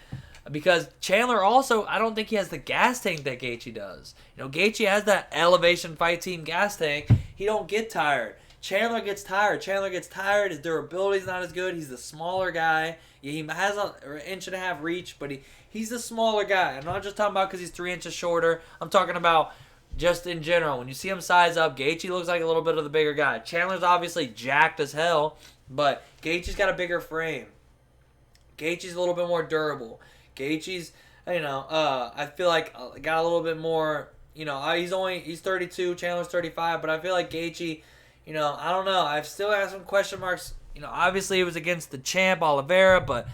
Because Chandler also, I don't think he has the gas tank that Gaethje does. Gaethje has that Elevation Fight Team gas tank. he don't get tired. Chandler gets tired. His durability's not as good. He's the smaller guy. Yeah, he has an inch and a half reach, but he's the smaller guy. I'm not just talking about because he's 3 inches shorter. I'm talking about just in general. When you see him size up, Gaethje looks like a little bit of the bigger guy. Chandler's obviously jacked as hell, but Gaethje's got a bigger frame. Gaethje's a little bit more durable. Gaethje's, I feel like got a little bit more, he's 32, Chandler's 35, but I feel like Gaethje, I don't know. I've still got some question marks. Obviously it was against the champ, Oliveira, but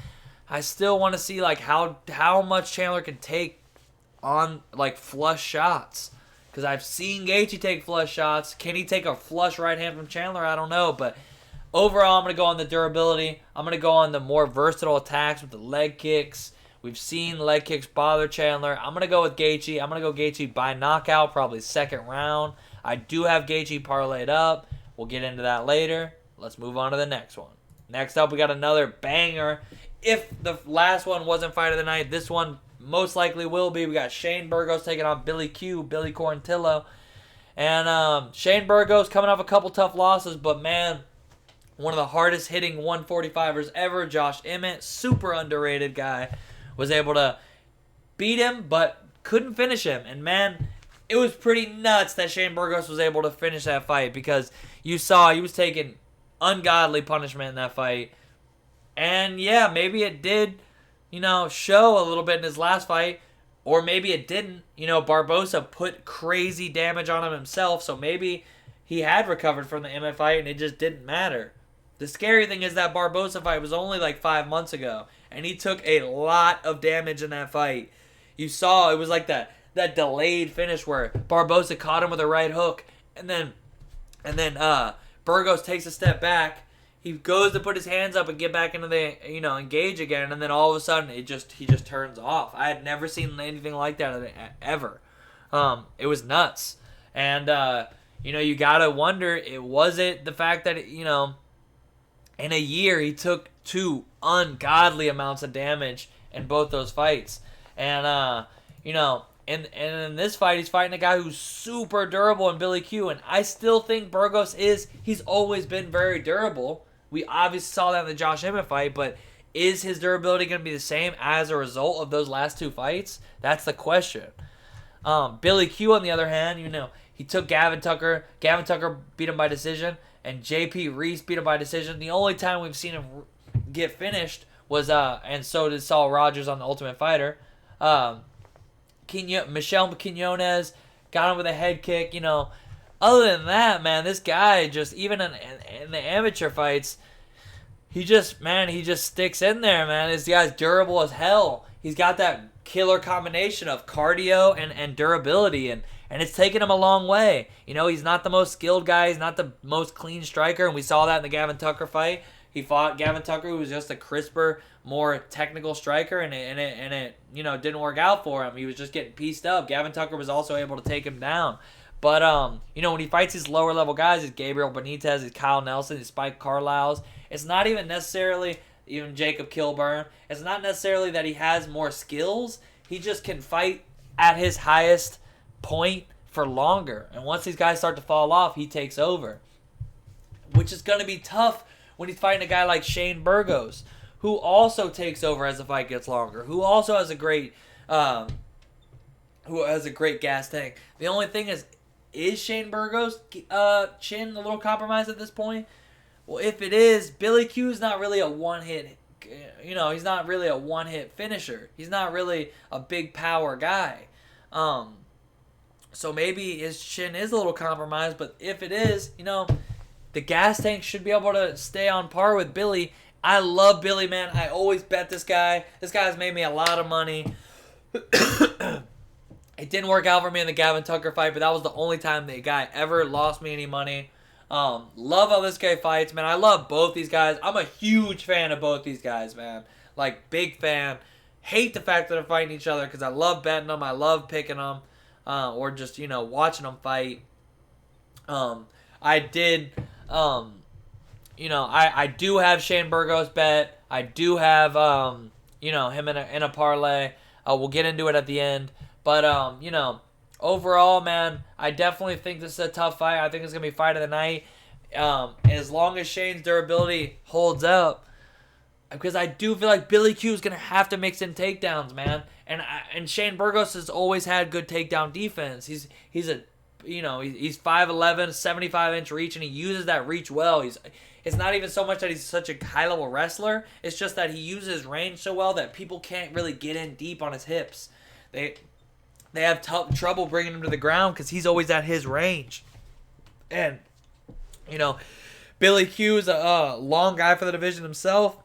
I still want to see, like, how much Chandler can take on, like, flush shots. Because I've seen Gaethje take flush shots. Can he take a flush right hand from Chandler? I don't know, but overall, I'm going to go on the durability. I'm going to go on the more versatile attacks with the leg kicks. We've seen leg kicks bother Chandler. I'm going to go with Gaethje. I'm going to go Gaethje by knockout, probably second round. I do have Gaethje parlayed up. We'll get into that later. Let's move on to the next one. Next up, we got another banger. If the last one wasn't fight of the night, this one most likely will be. We got Shane Burgos taking on Billy Quarantillo. And Shane Burgos coming off a couple tough losses, but man, one of the hardest hitting 145ers ever, Josh Emmett, super underrated guy, was able to beat him, but couldn't finish him. And man, it was pretty nuts that Shane Burgos was able to finish that fight because you saw he was taking ungodly punishment in that fight. And yeah, maybe it did, show a little bit in his last fight, or maybe it didn't. Barbosa put crazy damage on him himself, so maybe he had recovered from the Emmett fight and it just didn't matter. The scary thing is that Barbosa fight was only like 5 months ago, and he took a lot of damage in that fight. You saw it was like that delayed finish where Barbosa caught him with a right hook, and then Burgos takes a step back. He goes to put his hands up and get back into the, engage again, and then all of a sudden he just turns off. I had never seen anything like that ever. It was nuts. And, you got to wonder, was it the fact that, in a year he took 2 ungodly amounts of damage in both those fights. And, and in this fight, he's fighting a guy who's super durable in Billy Q. And I still think Burgos he's always been very durable. We obviously saw that in the Josh Emmett fight, but is his durability going to be the same as a result of those last 2 fights? That's the question. Billy Q, on the other hand, he took Gavin Tucker. Gavin Tucker beat him by decision, and JP Reese beat him by decision. The only time we've seen him get finished was, and so did Saul Rogers on The Ultimate Fighter. Michelle Quinones got him with a head kick. Other than that, man, this guy just, even in the amateur fights, he just sticks in there, man. This guy's durable as hell. He's got that killer combination of cardio and durability, and it's taken him a long way. He's not the most skilled guy. He's not the most clean striker, and we saw that in the Gavin Tucker fight. He fought Gavin Tucker, who was just a crisper, more technical striker, and it didn't work out for him. He was just getting pieced up. Gavin Tucker was also able to take him down. But, when he fights these lower-level guys, his Gabriel Benitez, his Kyle Nelson, his Spike Carlisle's, it's not even necessarily, even Jacob Kilburn, it's not necessarily that he has more skills. He just can fight at his highest point for longer. And once these guys start to fall off, he takes over. Which is going to be tough when he's fighting a guy like Shane Burgos, who also takes over as the fight gets longer, who also has a great gas tank. The only thing is Shane Burgos' chin a little compromised at this point? Well, if it is, Billy Q's not really a one-hit, he's not really a one-hit finisher. He's not really a big power guy. So maybe his chin is a little compromised, but if it is, the gas tank should be able to stay on par with Billy. I love Billy, man. I always bet this guy. This guy's made me a lot of money. It didn't work out for me in the Gavin Tucker fight, but that was the only time the guy ever lost me any money. Love how this guy fights, man. I love both these guys. I'm a huge fan of both these guys, man. Like, big fan. Hate the fact that they're fighting each other because I love betting them. I love picking them. Or just, watching them fight. I do have Shane Burgos bet. I do have, him in a parlay. We'll get into it at the end. But, overall, man, I definitely think this is a tough fight. I think it's going to be fight of the night. As long as Shane's durability holds up, because I do feel like Billy Q is going to have to mix in takedowns, man. And Shane Burgos has always had good takedown defense. He's 5'11", 75-inch reach, and he uses that reach well. It's not even so much that he's such a high-level wrestler. It's just that he uses range so well that people can't really get in deep on his hips. They have trouble bringing him to the ground because he's always at his range. And, Billy Q is a long guy for the division himself.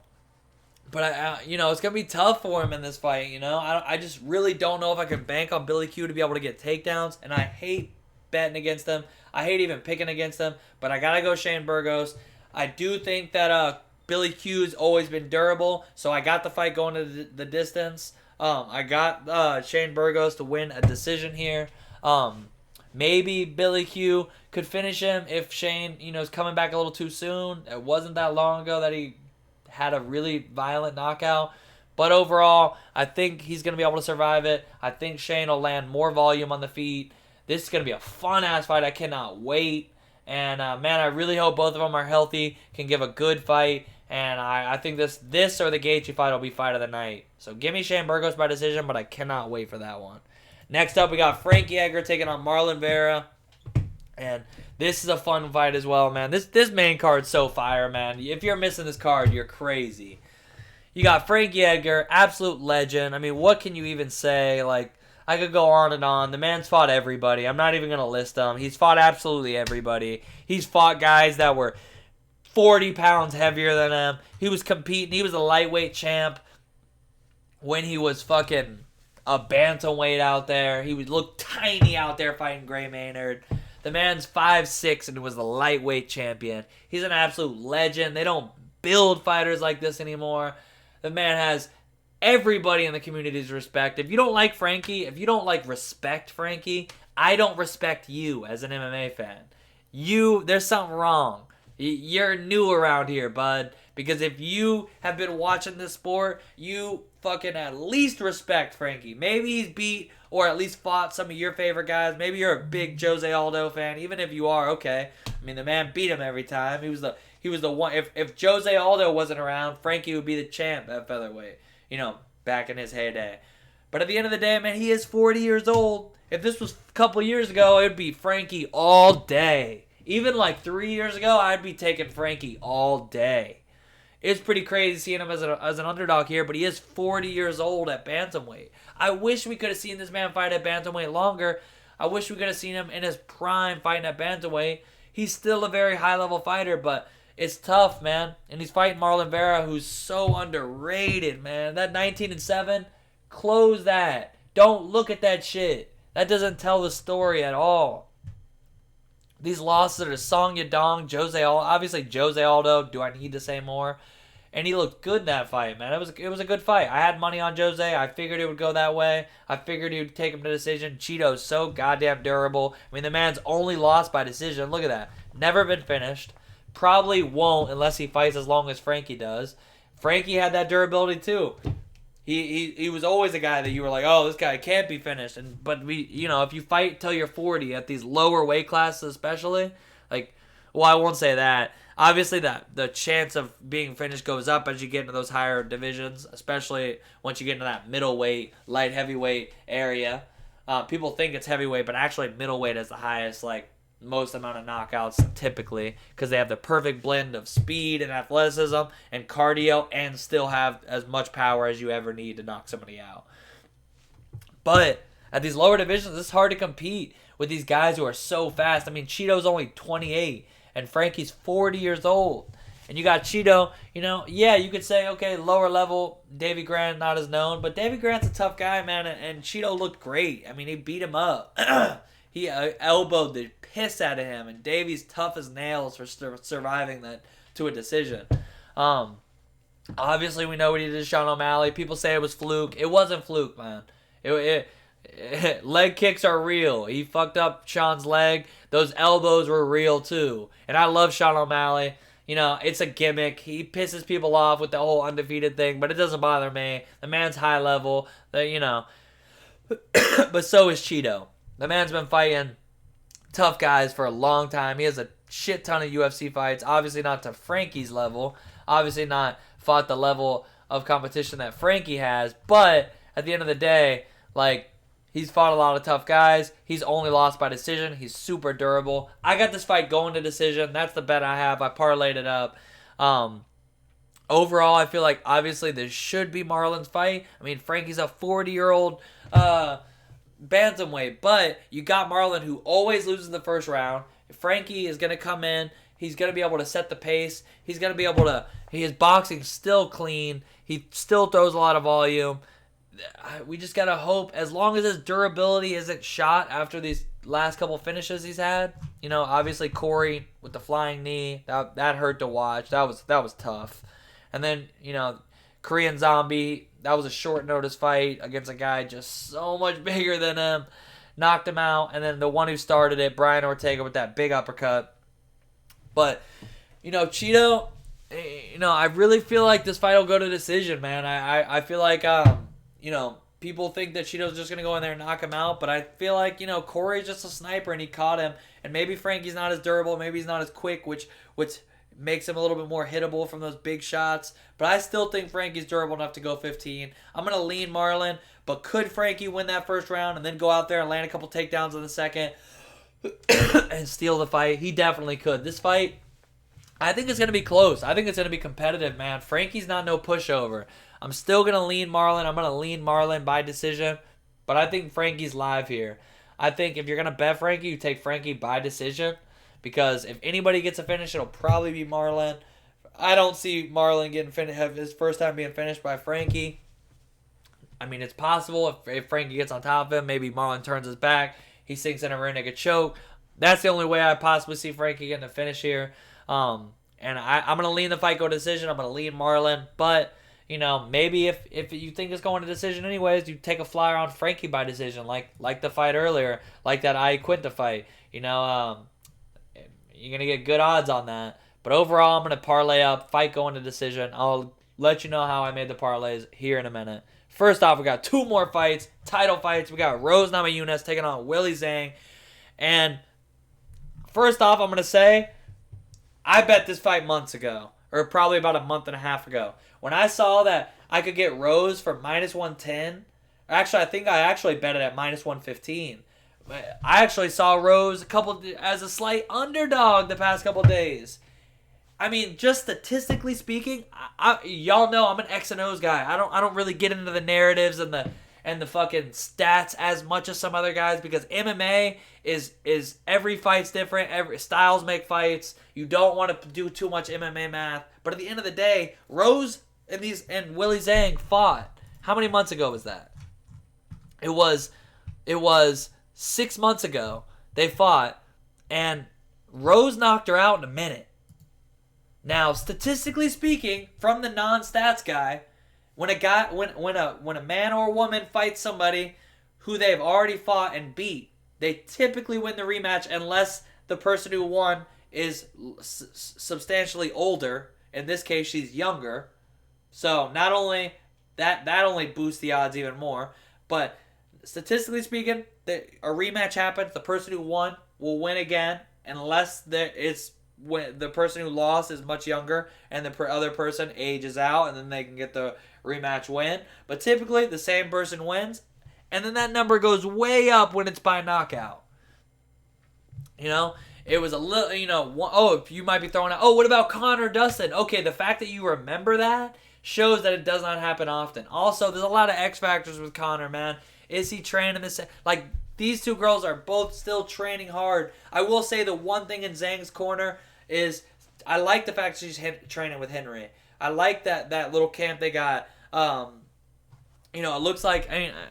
But, it's going to be tough for him in this fight, I just really don't know if I can bank on Billy Q to be able to get takedowns. And I hate betting against them. I hate even picking against them. But I got to go Shane Burgos. I do think that Billy Q's always been durable. So I got the fight going to the distance. I got Shane Burgos to win a decision here. Maybe Billy Q could finish him if Shane, is coming back a little too soon. It wasn't that long ago that he had a really violent knockout. But overall, I think he's going to be able to survive it. I think Shane will land more volume on the feet. This is going to be a fun-ass fight. I cannot wait. And, man, I really hope both of them are healthy, can give a good fight. And I think this or the Gaethje fight will be fight of the night. So give me Shane Burgos by decision, but I cannot wait for that one. Next up, we got Frankie Edgar taking on Marlon Vera. And this is a fun fight as well, man. This main card's so fire, man. If you're missing this card, you're crazy. You got Frankie Edgar, absolute legend. I mean, what can you even say? Like, I could go on and on. The man's fought everybody. I'm not even going to list them. He's fought absolutely everybody. He's fought guys that were 40 pounds heavier than him. He was competing. He was a lightweight champ when he was fucking a bantamweight out there. He would look tiny out there fighting Gray Maynard. The man's 5'6" and was the lightweight champion. He's an absolute legend. They don't build fighters like this anymore. The man has everybody in the community's respect. If you don't like Frankie, if you don't respect Frankie, I don't respect you as an MMA fan. There's something wrong. You're new around here, bud. Because if you have been watching this sport, you fucking at least respect Frankie. Maybe he's beat or at least fought some of your favorite guys. Maybe you're a big Jose Aldo fan. Even if you are, okay. I mean, the man beat him every time. He was the one. If Jose Aldo wasn't around, Frankie would be the champ at featherweight. Back in his heyday. But at the end of the day, man, he is 40 years old. If this was a couple years ago, it would be Frankie all day. Even 3 years ago, I'd be taking Frankie all day. It's pretty crazy seeing him as an underdog here, but he is 40 years old at bantamweight. I wish we could have seen this man fight at bantamweight longer. I wish we could have seen him in his prime fighting at bantamweight. He's still a very high-level fighter, but it's tough, man. And he's fighting Marlon Vera, who's so underrated, man. That 19-7, close that. Don't look at that shit. That doesn't tell the story at all. These losses are to Song Yadong, Jose Aldo. Obviously, Jose Aldo, do I need to say more? And he looked good in that fight, man. It was a good fight. I had money on Jose. I figured it would go that way. I figured he would take him to decision. Cheeto's so goddamn durable. I mean, the man's only lost by decision. Look at that. Never been finished. Probably won't unless he fights as long as Frankie does. Frankie had that durability too. He was always a guy that you were like, oh, this guy can't be finished. But if you fight till you're 40 at these lower weight classes especially, I won't say that. Obviously, the chance of being finished goes up as you get into those higher divisions, especially once you get into that middleweight, light heavyweight area. People think it's heavyweight, but actually middleweight is the highest, most amount of knockouts typically, because they have the perfect blend of speed and athleticism and cardio and still have as much power as you ever need to knock somebody out. But at these lower divisions, it's hard to compete with these guys who are so fast. I mean, Cheeto's only 28 and Frankie's 40 years old. And you got Cheeto, you could say, okay, lower level, Davy Grant not as known, but Davy Grant's a tough guy, man, and Cheeto looked great. I mean, he beat him up. He elbowed the piss out of him, and Davy's tough as nails for surviving that to a decision. Obviously, we know what he did to Sean O'Malley. People say it was fluke. It wasn't fluke, man. Leg kicks are real. He fucked up Sean's leg. Those elbows were real, too. And I love Sean O'Malley. It's a gimmick. He pisses people off with the whole undefeated thing, but it doesn't bother me. The man's high level. But so is Cheeto. The man's been fighting tough guys for a long time. He has a shit ton of UFC fights. Obviously not to Frankie's level. Obviously not fought the level of competition that Frankie has. But at the end of the day, like, he's fought a lot of tough guys. He's only lost by decision. He's super durable. I got this fight going to decision. That's the bet I have. I parlayed it up. Overall, I feel like obviously this should be Marlon's fight. I mean, Frankie's a 40-year-old bantamweight, but you got Marlon, who always loses the first round. Frankie is going to come in. He's going to be able to set the pace. He's going to be able to... His boxing's still clean. He still throws a lot of volume. We just got to hope, as long as his durability isn't shot after these last couple finishes he's had. You know, obviously Corey with the flying knee, that hurt to watch. That was tough. And then, you know, Korean Zombie, that was a short notice fight against a guy just so much bigger than him. Knocked him out. And then the one who started it, Brian Ortega, with that big uppercut. But, you know, Cheeto, you know, I really feel like this fight will go to decision, man. I feel like, you know, people think that Cheeto's just going to go in there and knock him out. But I feel like, you know, Corey's just a sniper and he caught him. And maybe Frankie's not as durable. Maybe he's not as quick, which makes him a little bit more hittable from those big shots. But I still think Frankie's durable enough to go 15. I'm going to lean Marlon. But could Frankie win that first round and then go out there and land a couple takedowns in the second and steal the fight? He definitely could. This fight, I think it's going to be close. I think it's going to be competitive, man. Frankie's not no pushover. I'm still going to lean Marlon. I'm going to lean Marlon by decision. But I think Frankie's live here. I think if you're going to bet Frankie, you take Frankie by decision. Because if anybody gets a finish, it'll probably be Marlon. I don't see Marlon have his first time being finished by Frankie. I mean, it's possible if Frankie gets on top of him, maybe Marlon turns his back, he sinks in a rear naked choke. That's the only way I possibly see Frankie getting a finish here. And I'm going to lean the fight go decision. I'm going to lean Marlon. But, you know, maybe if you think it's going to decision anyways, you take a flyer on Frankie by decision, like the fight earlier, like that Iaquinta fight. You know, you're going to get good odds on that. But overall, I'm going to parlay up, fight going to decision. I'll let you know how I made the parlays here in a minute. First off, we got two more fights, title fights. We got Rose Namajunas taking on Willie Zhang. And first off, I'm going to say, I bet this fight months ago, or probably about a month and a half ago. When I saw that I could get Rose for minus 110, actually, I think I actually bet it at minus 115. I actually saw Rose as a slight underdog the past couple days. I mean, just statistically speaking, y'all know I'm an X and O's guy. I don't really get into the narratives and the fucking stats as much as some other guys, because MMA is every fight's different. Every styles make fights. You don't want to do too much MMA math. But at the end of the day, Rose and Willie Zhang fought. How many months ago was that? It was 6 months ago. They fought, and Rose knocked her out in a minute. Now, statistically speaking, from the non-stats guy, when a man or a woman fights somebody who they've already fought and beat, they typically win the rematch unless the person who won is substantially older. In this case, she's younger. So not only that only boosts the odds even more, but statistically speaking, a rematch happens. The person who won will win again unless when the person who lost is much younger and the other person ages out, and then they can get the rematch win. But typically, the same person wins, and then that number goes way up when it's by knockout. You know, it was a little, you know, you might be throwing out, what about Conor Dustin? Okay, the fact that you remember that shows that it does not happen often. Also, there's a lot of X factors with Conor, man. Is he training this? Like, these two girls are both still training hard. I will say the one thing in Zhang's corner is I like the fact she's training with Henry. I like that little camp they got. You know, it looks like,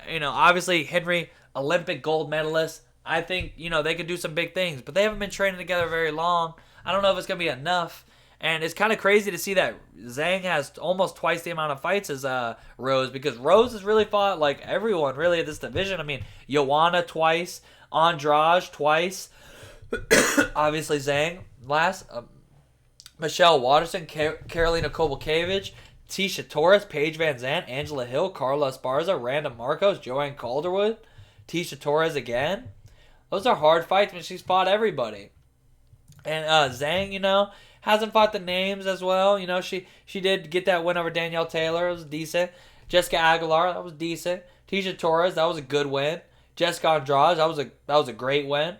you know, obviously Henry, Olympic gold medalist. I think, you know, they could do some big things, but they haven't been training together very long. I don't know if it's going to be enough. And it's kind of crazy to see that Zhang has almost twice the amount of fights as Rose, because Rose has really fought like everyone really at this division. I mean, Joanna twice, Andrade twice, obviously Zhang last, Michelle Waterson, Karolina Kowalkiewicz, Tisha Torres, Paige Van Zandt, Angela Hill, Carla Esparza, Randa Marcos, Joanne Calderwood, Tisha Torres again. those are hard fights when she's fought everybody. And Zhang, hasn't fought the names as well. She did get that win over Danielle Taylor. It was decent. Jessica Aguilar, that was decent. Tisha Torres, that was a good win. Jessica Andrade, that was a great win.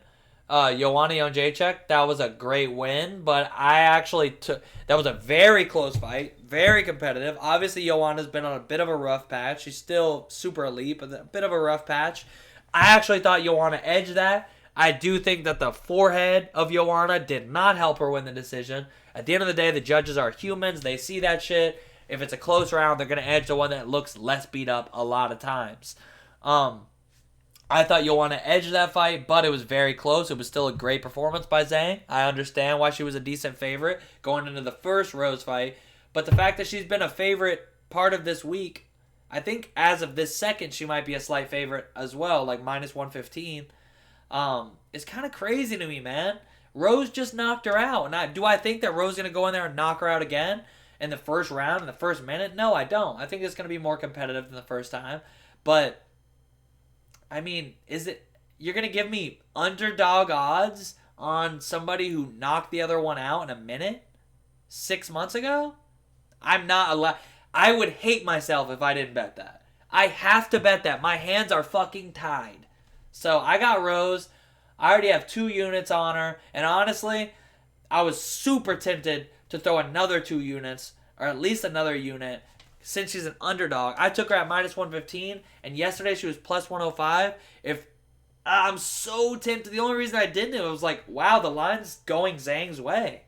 Joanna Jędrzejczyk, that was a great win, but I actually took that was a very close fight, very competitive. Obviously, Joanna's been on a bit of a rough patch. She's still super elite, but a bit of a rough patch. I actually thought Joanna edged that. I do think that the forehead of Joanna did not help her win the decision. At the end of the day, the judges are humans. They see that shit. If it's a close round, they're going to edge the one that looks less beat up a lot of times. I thought Joanna edged that fight, but it was very close. It was still a great performance by Zhang. I understand why she was a decent favorite going into the first Rose fight. But the fact that she's been a favorite part of this week, I think as of this second, she might be a slight favorite as well, like minus 115. It's kind of crazy to me, man. Rose just knocked her out. And do I think that Rose is going to go in there and knock her out again in the first round, in the first minute? No, I don't. I think it's going to be more competitive than the first time. But, I mean, you're going to give me underdog odds on somebody who knocked the other one out in a minute 6 months ago? I'm not allowed. I would hate myself if I didn't bet that. I have to bet that. My hands are fucking tied. So I got Rose. I already have 2 units on her. And honestly, I was super tempted to throw another 2 units, or at least another unit, since she's an underdog. I took her at minus 115, and yesterday she was plus 105. I'm so tempted. The only reason I didn't, it was like, wow, the line's going Zhang's way.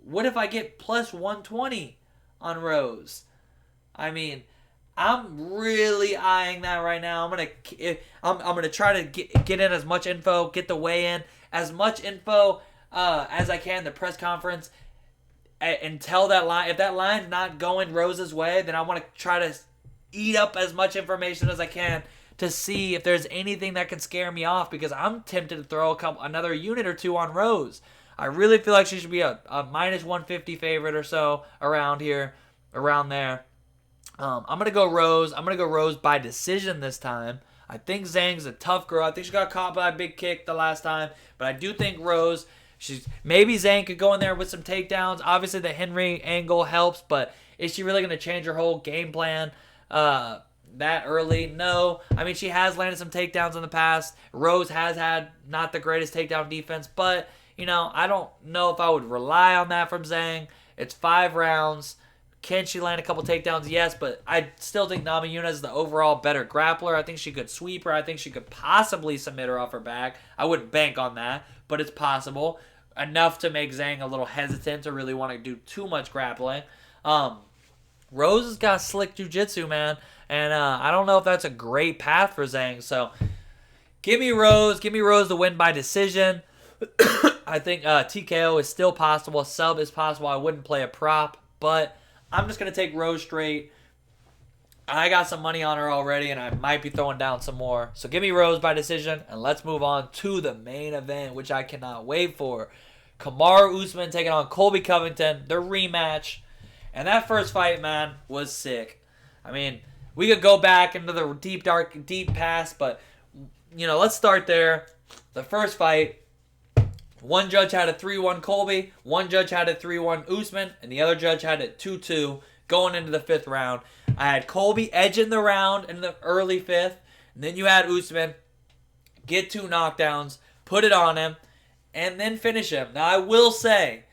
What if I get plus 120 on Rose? I mean, I'm really eyeing that right now. I'm gonna try to get in as much info, get the weigh in, as much info as I can. The press conference, and tell that line. If that line's not going Rose's way, then I want to try to eat up as much information as I can to see if there's anything that can scare me off, because I'm tempted to throw another unit or 2 on Rose. I really feel like she should be a minus 150 favorite or so around here, around there. I'm going to go Rose. I'm going to go Rose by decision this time. I think Zhang's a tough girl. I think she got caught by a big kick the last time. But I do think Rose, maybe Zhang could go in there with some takedowns. Obviously, the Henry angle helps. But is she really going to change her whole game plan that early? No. I mean, she has landed some takedowns in the past. Rose has had not the greatest takedown defense. But, I don't know if I would rely on that from Zhang. It's 5 rounds. Can she land a couple takedowns? Yes, but I still think Namajunas is the overall better grappler. I think she could sweep her. I think she could possibly submit her off her back. I wouldn't bank on that, but it's possible. Enough to make Zhang a little hesitant to really want to do too much grappling. Rose has got slick jiu-jitsu, man, and I don't know if that's a great path for Zhang. So give me Rose. Give me Rose to win by decision. I think TKO is still possible. Sub is possible. I wouldn't play a prop, but I'm just going to take Rose straight. I got some money on her already, and I might be throwing down some more. So give me Rose by decision, and let's move on to the main event, which I cannot wait for. Kamara Usman taking on Colby Covington, their rematch. And that first fight, man, was sick. I mean, we could go back into the deep past, but, let's start there. The first fight, one judge had it 3-1 Colby, one judge had it 3-1 Usman, and the other judge had it 2-2 going into the 5th round. I had Colby edging the round in the early 5th, and then you had Usman get 2 knockdowns, put it on him, and then finish him. Now, I will say,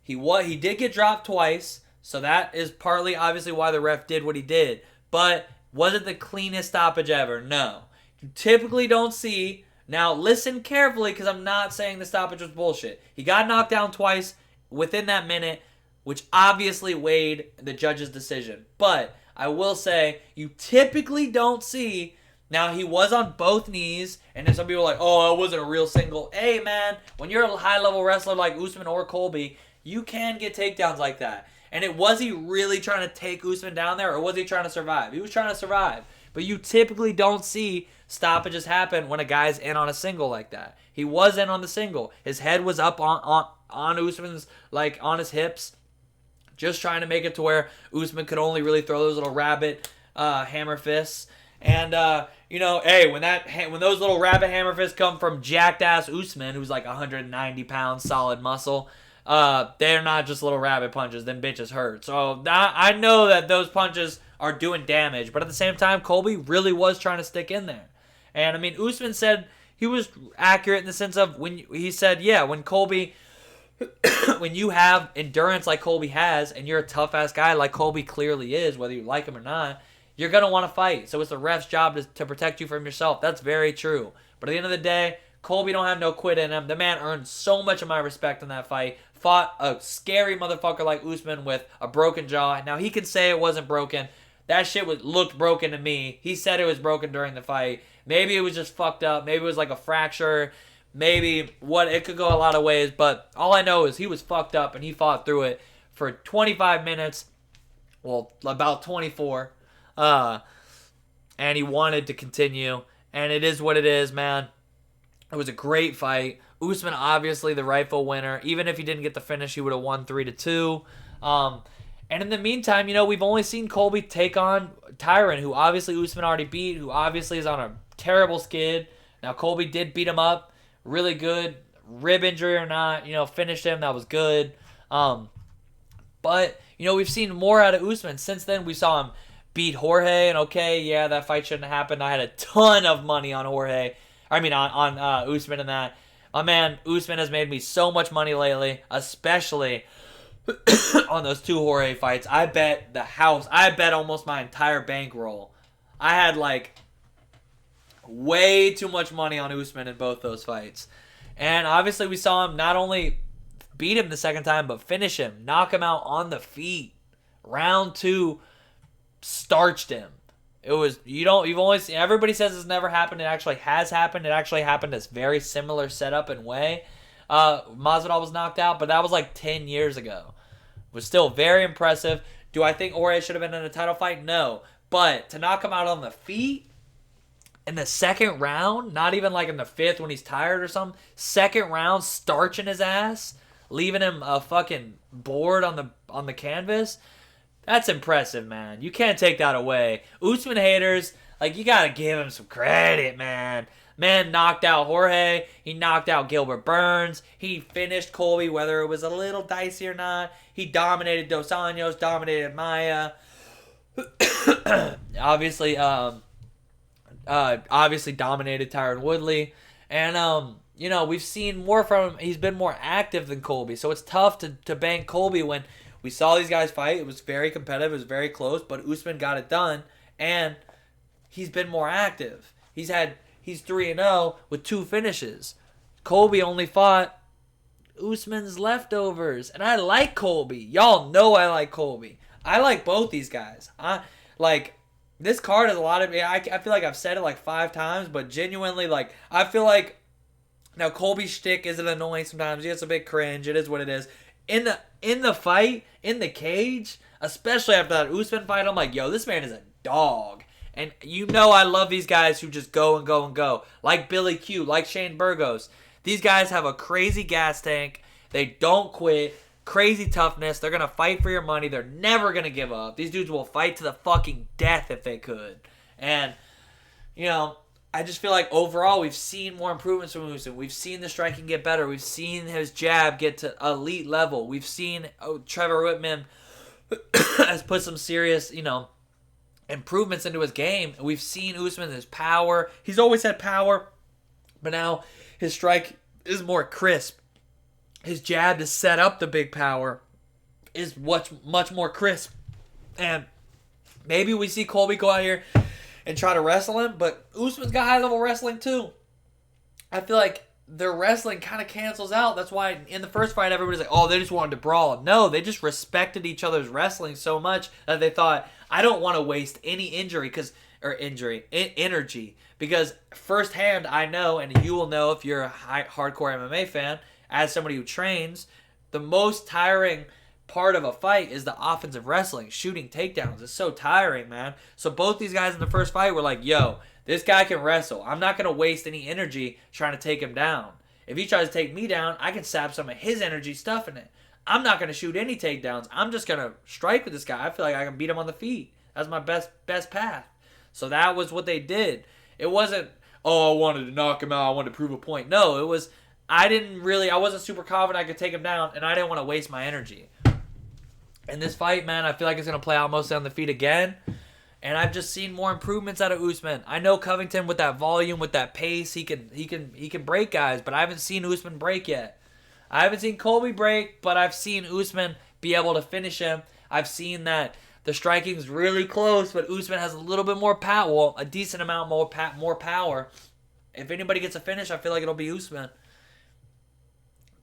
he did get dropped twice, so that is partly obviously why the ref did what he did, but was it the cleanest stoppage ever? No. You typically don't see. Now, listen carefully, because I'm not saying the stoppage was bullshit. He got knocked down twice within that minute, which obviously weighed the judge's decision. But I will say, you typically don't see. Now, he was on both knees, and then some people are like, oh, it wasn't a real single. Hey, man, when you're a high-level wrestler like Usman or Colby, you can get takedowns like that. And was he really trying to take Usman down there, or was he trying to survive? He was trying to survive. But you typically don't see stoppages happen when a guy's in on a single like that. He was in on the single. His head was up on Usman's, on his hips, just trying to make it to where Usman could only really throw those little rabbit hammer fists. And hey, when those little rabbit hammer fists come from jacked ass Usman, who's like 190 pounds, solid muscle, they're not just little rabbit punches. Them bitches hurt. So I know that those punches are doing damage, but at the same time, Colby really was trying to stick in there. And I mean, Usman said he was accurate in the sense of when Colby, when you have endurance like Colby has, and you're a tough ass guy like Colby clearly is, whether you like him or not, you're gonna want to fight. So it's the ref's job to protect you from yourself. That's very true. But at the end of the day, Colby don't have no quit in him. The man earned so much of my respect in that fight. Fought a scary motherfucker like Usman with a broken jaw. Now he can say it wasn't broken. That shit looked broken to me. He said it was broken during the fight. Maybe it was just fucked up. Maybe it was like a fracture. Maybe it could go a lot of ways. But all I know is he was fucked up and he fought through it for 25 minutes. Well, about 24. And he wanted to continue. And it is what it is, man. It was a great fight. Usman, obviously the rightful winner. Even if he didn't get the finish, he would have won 3-2. And in the meantime, we've only seen Colby take on Tyron, who obviously Usman already beat, who obviously is on a terrible skid. Now, Colby did beat him up really good. Rib injury or not, finished him. That was good. But, we've seen more out of Usman. Since then, we saw him beat Jorge. And okay, yeah, that fight shouldn't have happened. I had a ton of money on Jorge. On Usman and that. My man, Usman has made me so much money lately, especially on those 2 Jorge fights. I bet the house. I bet almost my entire bankroll. I had way too much money on Usman in both those fights. And obviously we saw him not only beat him the second time, but finish him, knock him out on the feet. Round 2, starched him. It was, you've only seen, everybody says it's never happened. It actually has happened. It actually happened as very similar setup and way. Masvidal was knocked out, but that was 10 years ago. It was still very impressive. Do I think Jorge should have been in a title fight? No. But to knock him out on the feet in the second round, not even in the 5th when he's tired or something, second round, starching his ass, leaving him a fucking board on the canvas, that's impressive, man. You can't take that away. Usman haters, you gotta give him some credit, man. Man knocked out Jorge. He knocked out Gilbert Burns. He finished Colby, whether it was a little dicey or not. He dominated Dos Anjos, dominated Maya. obviously dominated Tyron Woodley. And, we've seen more from him. He's been more active than Colby. So it's tough to bank Colby when we saw these guys fight. It was very competitive. It was very close. But Usman got it done. And he's been more active. He's 3-0 with 2 finishes. Colby only fought Usman's leftovers. And I like Colby. Y'all know I like Colby. I like both these guys. This card is a lot of... I feel like I've said it 5 times, but genuinely, I feel like... Now, Colby's shtick isn't annoying sometimes. He gets a bit cringe. It is what it is. In the fight, in the cage, especially after that Usman fight, I'm like, yo, this man is a dog. And I love these guys who just go and go and go. Like Billy Q, like Shane Burgos. These guys have a crazy gas tank. They don't quit. Crazy toughness. They're going to fight for your money. They're never going to give up. These dudes will fight to the fucking death if they could. And, I just feel like overall we've seen more improvements from Usman. We've seen the striking get better. We've seen his jab get to elite level. We've seen Trevor Whitman has put some serious, improvements into his game. We've seen Usman, his power. He's always had power, but now his strike is more crisp. His jab to set up the big power is much more crisp. And maybe we see Colby go out here and try to wrestle him, but Usman's got high-level wrestling too. I feel like their wrestling kind of cancels out. That's why in the first fight, everybody's like, oh, they just wanted to brawl. No, they just respected each other's wrestling so much that they thought, I don't want to waste any energy. Because firsthand, I know, and you will know if you're a hardcore MMA fan, as somebody who trains, the most tiring part of a fight is the offensive wrestling. Shooting takedowns is so tiring, man. So both these guys in the first fight were like, yo, this guy can wrestle. I'm not going to waste any energy trying to take him down. If he tries to take me down, I can sap some of his energy stuff in it. I'm not going to shoot any takedowns. I'm just going to strike with this guy. I feel like I can beat him on the feet. That's my best path. So that was what they did. It wasn't, oh, I wanted to knock him out, I wanted to prove a point. No, it was, I wasn't super confident I could take him down, and I didn't want to waste my energy. In this fight, man, I feel like it's going to play out mostly on the feet again. And I've just seen more improvements out of Usman. I know Covington with that volume, with that pace, he can break guys, but I haven't seen Usman break yet. I haven't seen Colby break, but I've seen Usman be able to finish him. I've seen that the striking's really close, but Usman has a little bit more power, well, a decent amount more power. If anybody gets a finish, I feel like it'll be Usman.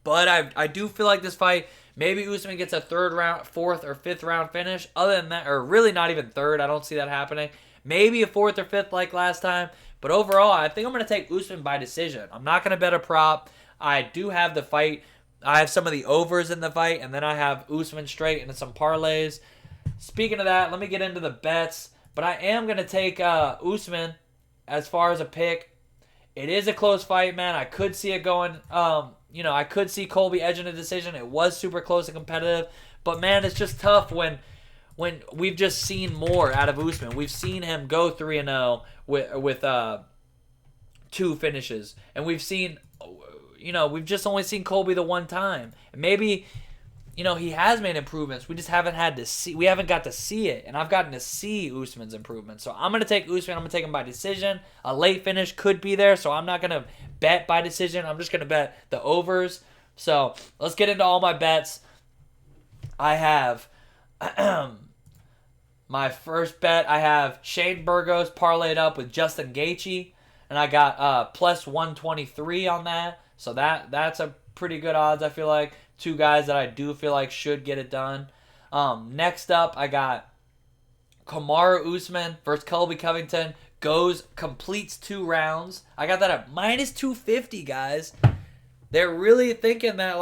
But I do feel like this fight, maybe Usman gets a third round, fourth or fifth round finish. Other than that, or really not even third, I don't see that happening. Maybe a fourth or fifth like last time. But overall, I think I'm going to take Usman by decision. I'm not going to bet a prop. I do have the fight. I have some of the overs in the fight, and then I have Usman straight into some parlays. Speaking of that, let me get into the bets. But I am going to take Usman as far as a pick. It is a close fight, man. I could see it going, I could see Colby edging a decision. It was super close and competitive. But, man, it's just tough when we've just seen more out of Usman. We've seen him go 3-0 with 2 finishes. And we've seen, we've just only seen Colby the one time. And maybe, he has made improvements. We just haven't got to see it. And I've gotten to see Usman's improvements. So I'm going to take Usman. I'm going to take him by decision. A late finish could be there. So I'm not going to bet by decision. I'm just going to bet the overs. So let's get into all my bets. I have my first bet. I have Shane Burgos parlayed up with Justin Gaethje. And I got plus 123 on that. So that's a pretty good odds, I feel like. 2 guys that I do feel like should get it done. Next up, I got Kamara Usman versus Colby Covington. Completes 2 rounds. I got that at minus 250, guys. They're really thinking that,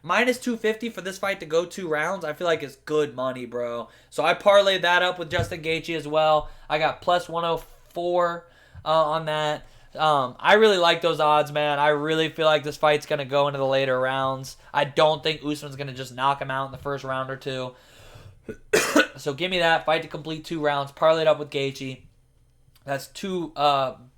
minus 250 for this fight to go 2 rounds, I feel like it's good money, bro. So I parlayed that up with Justin Gaethje as well. I got plus 104 on that. I really like those odds, man. I really feel like this fight's going to go into the later rounds. I don't think Usman's going to just knock him out in the first round or 2. So give me that. Fight to complete 2 rounds. Parlayed up with Gaethje. That's 2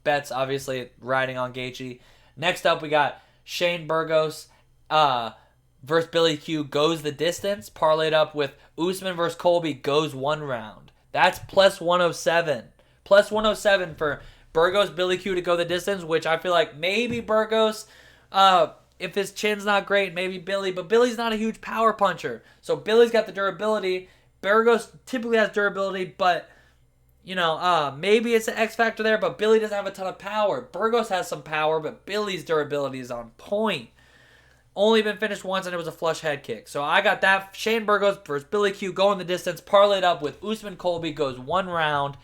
bets, obviously, riding on Gaethje. Next up, we got Shane Burgos versus Billy Q goes the distance. Parlayed up with Usman versus Colby goes 1 round. That's plus 107. Plus 107 for Burgos, Billy Q to go the distance, which I feel like maybe Burgos, if his chin's not great, maybe Billy, but Billy's not a huge power puncher. So Billy's got the durability. Burgos typically has durability, but, maybe it's an X factor there, but Billy doesn't have a ton of power. Burgos has some power, but Billy's durability is on point. Only been finished once, and it was a flush head kick. So I got that. Shane Burgos versus Billy Q going the distance, parlayed up with Usman Colby, goes 1 round.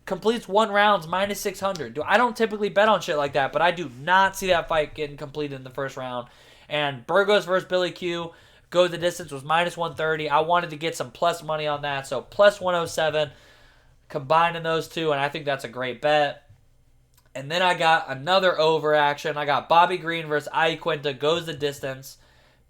Completes 1 round, minus 600. I don't typically bet on shit like that, but I do not see that fight getting completed in the first round. And Burgos versus Billy Q, go the distance, was minus 130. I wanted to get some plus money on that, so plus 107, combining those 2, and I think that's a great bet. And then I got another over action. I got Bobby Green versus Iaquinta, goes the distance.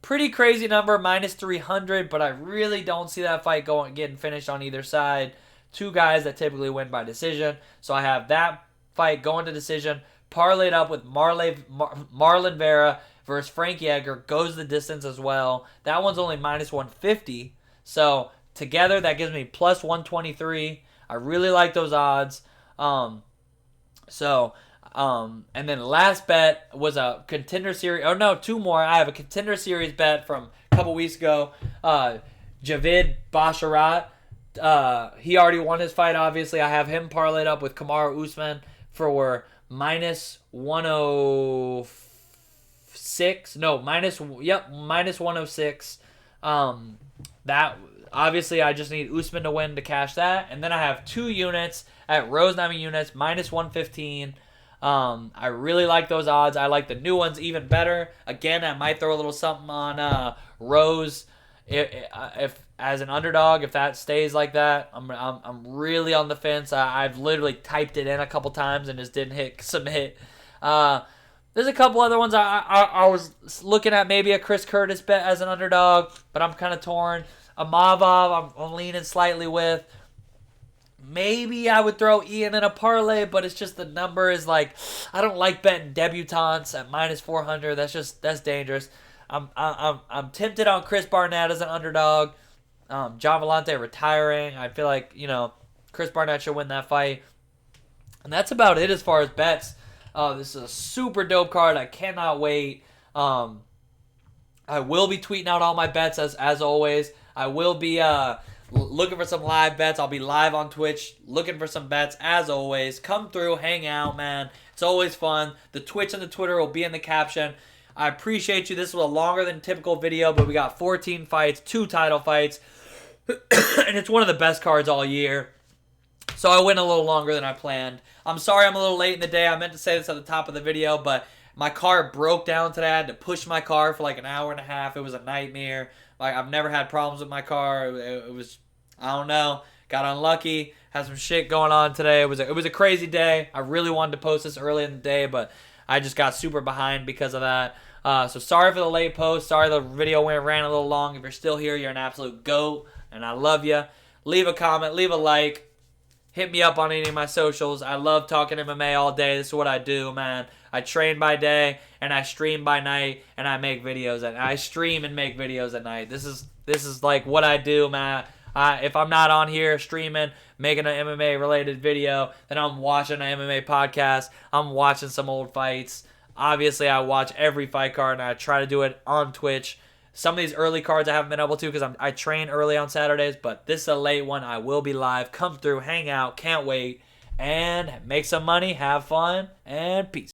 Pretty crazy number, minus 300, but I really don't see that fight getting finished on either side. 2 guys that typically win by decision. So I have that fight going to decision, parlayed up with Marlon Vera versus Frankie Edgar, goes the distance as well. That one's only minus 150. So together, that gives me plus 123. I really like those odds. And then last bet was a contender series. Oh, no, 2 more. I have a contender series bet from a couple weeks ago. Javid Basharat. He already won his fight, obviously. I have him parlayed up with Kamara Usman for minus 106. No, minus 106. That obviously I just need Usman to win to cash that. And then I have 2 units at Rose Nami units, minus 115. I really like those odds. I like the new ones even better. Again, I might throw a little something on Rose if as an underdog, if that stays like that. I'm really on the fence. I've literally typed it in a couple times and just didn't submit. There's a couple other ones I was looking at, maybe a Chris Curtis bet as an underdog, but I'm kind of torn. A Mavov I'm leaning slightly with. Maybe I would throw Ian in a parlay, but it's just the number is like, I don't like betting debutants at -400. That's dangerous. I'm tempted on Chris Barnett as an underdog. John Vellante retiring. I feel like, Chris Barnett should win that fight. And that's about it as far as bets. This is a super dope card. I cannot wait. I will be tweeting out all my bets as always. I will be looking for some live bets. I'll be live on Twitch looking for some bets as always. Come through, hang out, man. It's always fun. The Twitch and the Twitter will be in the caption. I appreciate you. This was a longer than typical video, but we got 14 fights, 2 title fights, and it's one of the best cards all year. So I went a little longer than I planned. I'm sorry I'm a little late in the day. I meant to say this at the top of the video, but my car broke down today. I had to push my car for like an hour and a half. It was a nightmare. Like, I've never had problems with my car. It was, I don't know, got unlucky. Had some shit going on today. It was a crazy day. I really wanted to post this early in the day, but I just got super behind because of that. So sorry for the late post. Sorry the video ran a little long. If you're still here, you're an absolute GOAT, and I love you. Leave a comment. Leave a like. Hit me up on any of my socials. I love talking MMA all day. This is what I do, man. I train by day, and I stream by night, and I make videos. I stream and make videos at night. This is like what I do, man. If I'm not on here streaming, making an MMA-related video, then I'm watching an MMA podcast. I'm watching some old fights. Obviously, I watch every fight card, and I try to do it on Twitch. Some of these early cards I haven't been able to because I train early on Saturdays, but this is a late one. I will be live. Come through, hang out, can't wait, and make some money, have fun, and peace.